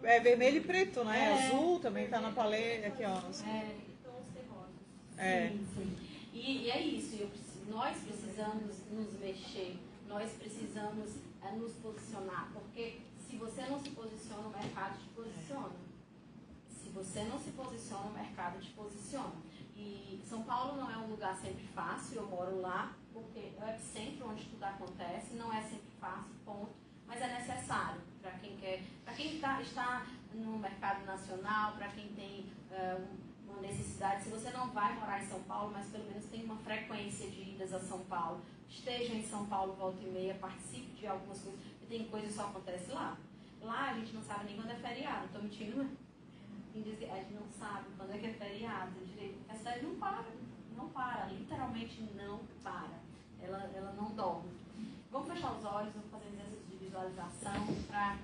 É vermelho e preto, né? Azul também tá na paleta. Aqui, ó. Tons terrosos. Sim. E é isso. Nós precisamos nos mexer. Nós precisamos nos posicionar. Porque se você não se posiciona, o mercado te posiciona. Se você não se posiciona, o mercado te posiciona. E São Paulo não é um lugar sempre fácil, eu moro lá, porque é o epicentro onde tudo acontece, não é sempre fácil, ponto, mas é necessário para quem quer, para quem está no mercado nacional, para quem tem uma necessidade. Se você não vai morar em São Paulo, mas pelo menos tem uma frequência de idas a São Paulo, esteja em São Paulo volta e meia, participe de algumas coisas, e tem coisa que só acontece lá. Lá a gente não sabe nem quando é feriado, estou mentindo, né? A gente não sabe quando é que é feriado direito. A cidade não para, literalmente não para. Ela não dorme. Vamos fechar os olhos, vamos fazer um exercício de visualização para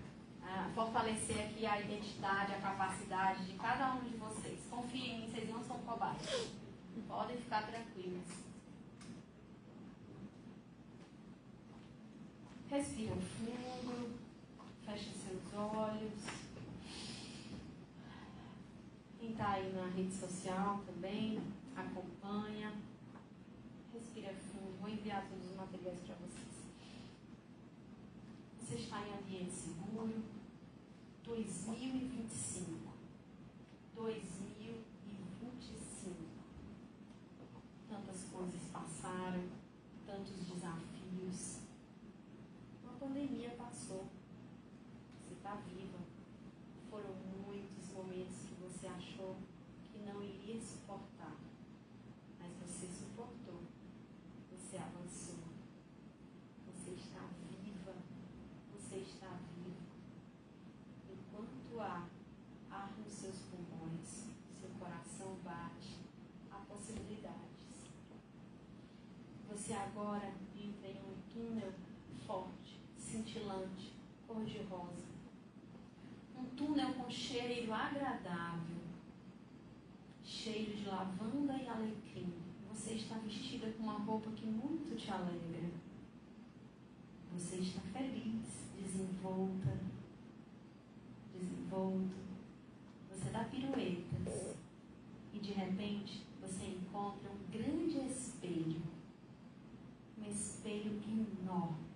fortalecer aqui a identidade, a capacidade de cada um de vocês. Confiem em mim, vocês não são cobaias. Podem ficar tranquilos. Respira fundo, fecha seus olhos. Quem está aí na rede social também, acompanha. Respira fundo. Vou enviar todos os materiais para vocês. Você está em ambiente seguro. 2025. 2025. Tantas coisas passaram, tantos desafios. Uma pandemia passou. Você está viva. Foram muitos momentos que você achou que não iria suportar, mas você suportou, você avançou, você está viva, você está vivo. Enquanto há ar nos seus pulmões, seu coração bate, há possibilidades. Você agora entra em um túnel forte, cintilante, cor-de-rosa. Um túnel com cheiro agradável, cheiro de lavanda e alecrim. Você está vestida com uma roupa que muito te alegra. Você está feliz, desenvolto. Você dá piruetas. E de repente você encontra um grande espelho. Um espelho enorme.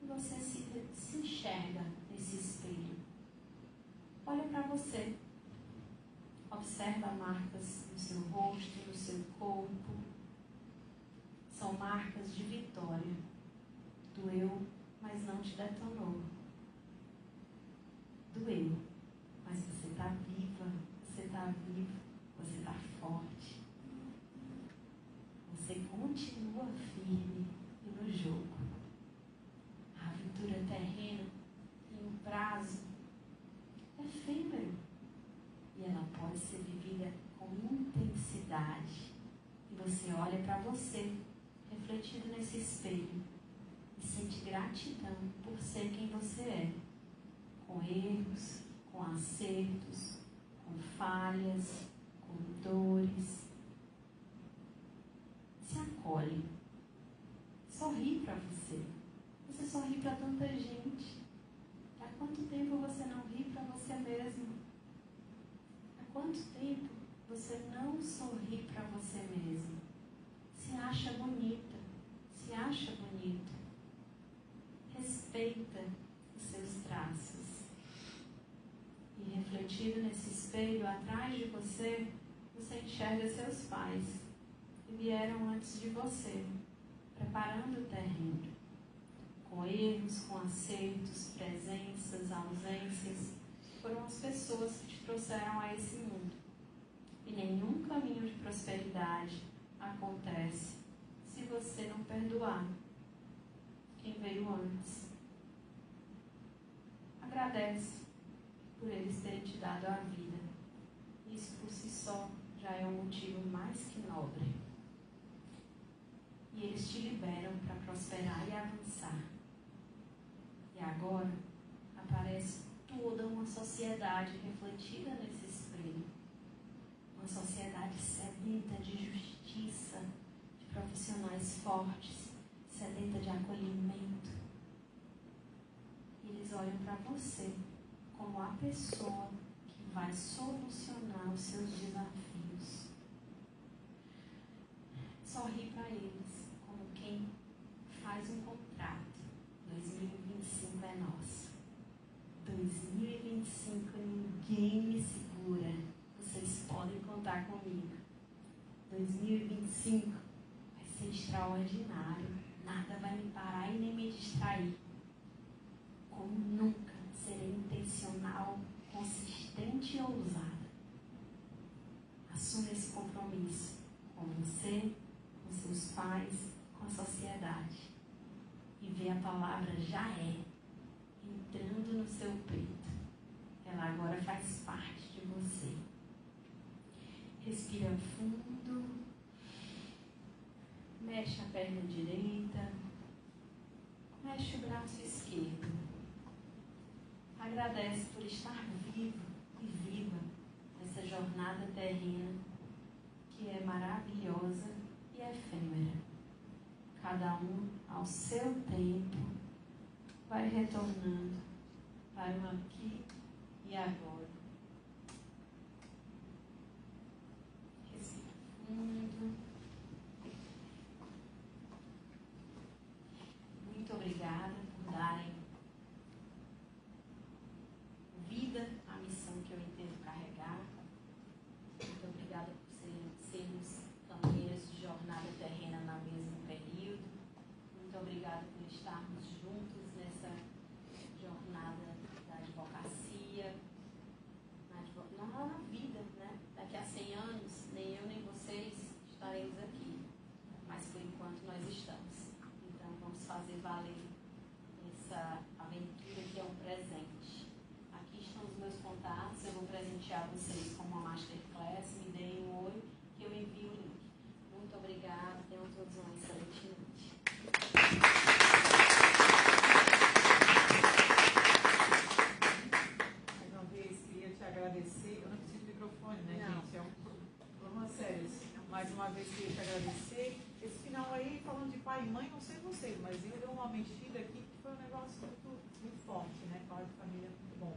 E você se enxerga nesse espelho. Olha para você. Observa marcas no seu rosto, no seu corpo. São marcas de vitória. Doeu, mas não te detonou. Doeu, mas você está viva, você está vivo, você está forte. Você continua pode ser vivida com intensidade. E você olha para você, refletido nesse espelho, e sente gratidão por ser quem você é, com erros, com acertos, com falhas, com dores. Se acolhe, sorri para você. Você sorri para tanta gente. Há quanto tempo você não ri para você mesmo? Há quanto tempo você não sorri para você mesmo? Se acha bonita, se acha bonito. Respeita os seus traços. E refletido nesse espelho atrás de você, você enxerga seus pais que vieram antes de você, preparando o terreno, com erros, com acertos, presenças, ausências. Foram as pessoas que te trouxeram a esse mundo. E nenhum caminho de prosperidade acontece se você não perdoar quem veio antes. Agradece por eles terem te dado a vida. Isso por si só já é um motivo mais que nobre. E eles te liberam para prosperar e avançar. E agora aparece toda uma sociedade refletida nesse espelho. Uma sociedade sedenta de justiça, de profissionais fortes, sedenta de acolhimento. E eles olham para você como a pessoa que vai solucionar os seus desafios. Sorri para eles como quem faz um contrato. 2025 é nosso. 2025 ninguém me segura. Vocês podem contar comigo. 2025 vai ser extraordinário. Nada vai me parar e nem me distrair. Como nunca serei intencional, consistente e ousada. Assuma esse compromisso com você, com seus pais, com a sociedade. E vê a palavra já é entrando no seu peito. Ela agora faz parte de você. Respira fundo. Mexe a perna direita. Mexe o braço esquerdo. Agradece por estar vivo e viva nessa jornada terrena que é maravilhosa e efêmera. Cada um, ao seu tempo, vai retornando para o aqui e agora. Respira fundo. Muito obrigada por darem vida à missão que eu entendo carregar. Muito obrigada por sermos caminheiros de jornada terrena no mesmo período. Muito obrigada por estarmos juntos nessa jornada da advocacia, na vida, né? Daqui a 100 anos, nem eu nem vocês estaremos aqui, mas por enquanto nós estamos. Então vamos fazer valer essa aventura que é um presente. Aqui estão os meus contatos, eu vou presentear vocês com uma masterclass, me deem um oi que eu envio o link. Muito obrigada, tenham todos uma excelente noite. Mais uma vez, queria te agradecer. Eu não preciso de microfone, né, Não. gente? É um problema sério. Mais uma vez, queria te agradecer. Esse final aí, falando de pai e mãe, não sei vocês, mas eu dei uma mexida aqui que foi um negócio muito forte, né? Falar de família é muito bom.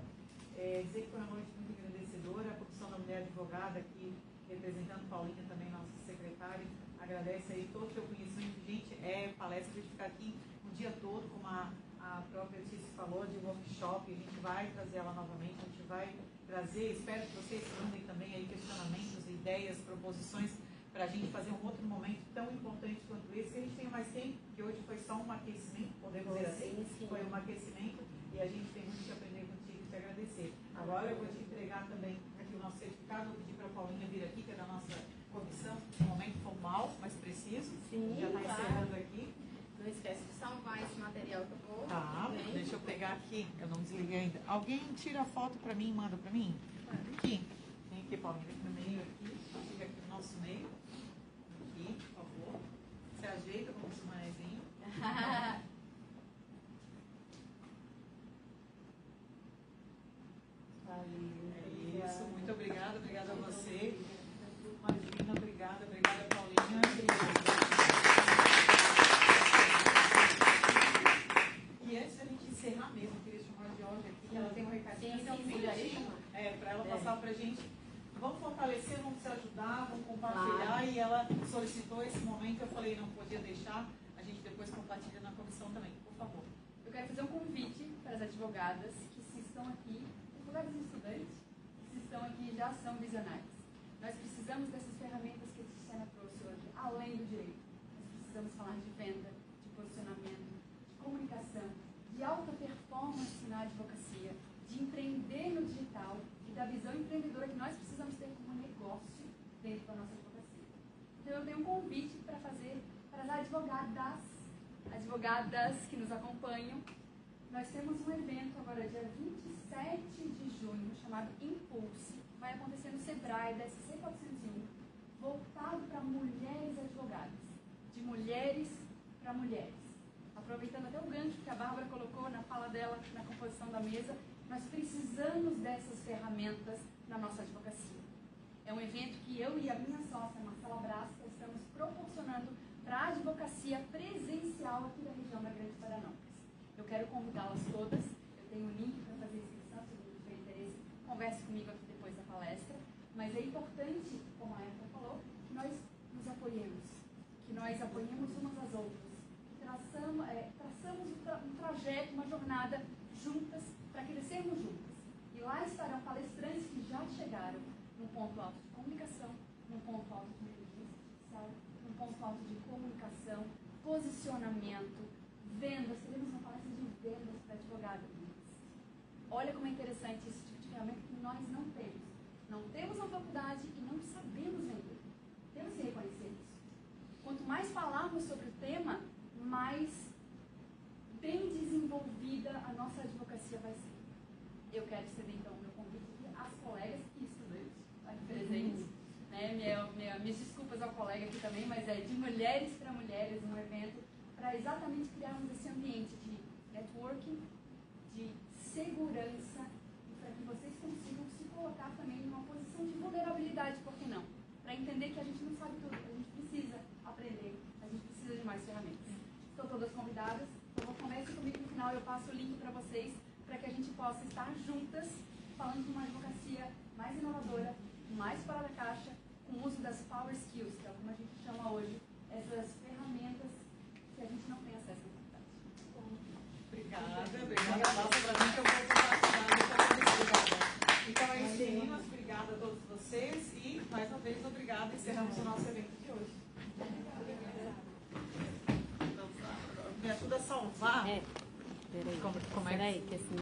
Dizer que foi uma noite muito engrandecedora. A Comissão da Mulher Advogada aqui, representando Paulinha também, nossa secretária, agradece aí todo o seu conhecimento. Gente, palestra de ficar aqui o dia todo, como a própria Tícia falou, de workshop. A gente vai trazer ela novamente, a gente vai trazer, espero que vocês mandem também aí questionamentos, ideias, proposições, para a gente fazer um outro momento tão importante quanto esse, que a gente tenha mais tempo, que hoje foi só um aquecimento, podemos dizer assim, foi um aquecimento, e a gente tem muito que aprender contigo e te agradecer. Agora eu vou te entregar também aqui o nosso certificado, vou pedir para a Paulinha vir aqui, que é da nossa comissão, um momento formal, mas preciso. Sim, já está claro. encerrando aqui. Não esquece de salvar esse material que eu vou. Tá, Bem. deixa eu pegar aqui, eu não desliguei ainda. Alguém tira a foto para mim e manda para mim? Aqui. Vem aqui, Paulinha. nosso meio. Aqui, por favor. Se ajeita como esse manezinho. É isso, muito obrigada. Obrigada a você. Imagina, obrigada, Paulinha. E antes da gente encerrar mesmo, eu queria chamar a Georgia aqui, que ela tem um recadinho. Para ela passar para a gente. Vamos fortalecer, vamos se ajudar, vamos compartilhar. E ela solicitou esse momento, eu falei, não podia deixar. A gente depois compartilha na comissão também, por favor. Eu quero fazer um convite para as advogadas que se estão aqui, advogadas e estudantes, que se estão aqui e já são visionários. Nós precisamos dessas ferramentas que a Tiziana trouxe hoje, além do direito. Nós precisamos falar de venda, de posicionamento, de comunicação, de alta performance na advocacia, de empreender no digital e da visão empreendedora que nós precisamos ter como negócio dentro da nossa advocacia. Então eu tenho um convite para fazer para as advogadas que nos acompanham. Nós temos um evento agora, dia 27 de junho, chamado Impulse. Vai acontecer no Sebrae, da SC 401, voltado para mulheres advogadas. De mulheres para mulheres. Aproveitando até o gancho que a Bárbara colocou na fala dela, na composição da mesa, nós precisamos dessas ferramentas na nossa advocacia. É um evento que eu e a minha sócia, Marcela Brasca, estamos proporcionando para a advocacia presencial aqui da região da Grande Florianópolis. Eu quero convidá-las todas, eu tenho um link para fazer inscrição, se você tiver interesse, converse comigo aqui depois da palestra, mas é importante, como a Erika falou, que nós nos apoiemos, que nós apoiemos umas às outras, que traçamos um trajeto, uma jornada juntas, para crescermos juntas. E lá estarão palestrantes que já chegaram num ponto alto de comunicação, num ponto alto de inteligência artificial, num ponto alto de comunicação, posicionamento, vendas. Teremos uma palestra de vendas para advogados. Olha como é interessante esse tipo de ferramenta que nós não temos. Não temos na faculdade e não sabemos vender. Temos que reconhecer isso. Quanto mais falarmos sobre o tema, mais bem desenvolvida a nossa advocacia vai ser. Eu quero estender então o meu convite às colegas e estudantes aqui presentes. Minhas desculpas ao colega aqui também, mas é de mulheres para mulheres, um evento para exatamente criarmos esse ambiente de networking, de segurança e para que vocês consigam se colocar também numa posição de vulnerabilidade, por que não? Para entender que a gente não sabe tudo, a gente precisa aprender, a gente precisa de mais ferramentas. Estão todas convidadas, então comece comigo no final, eu passo o link para vocês, para que a gente possa estar juntas, falando de uma advocacia mais inovadora, mais fora da caixa, com o uso das Power Skills, que é como a gente chama hoje, essas ferramentas que a gente não tem acesso à faculdade. Obrigada. Nossa, para mim que eu vou compartilhar. Então é isso, meninas. Obrigada a todos vocês e, mais uma vez, obrigada. Encerramos o nosso evento de hoje. Me ajuda a salvar. Peraí, Como é que... que assim...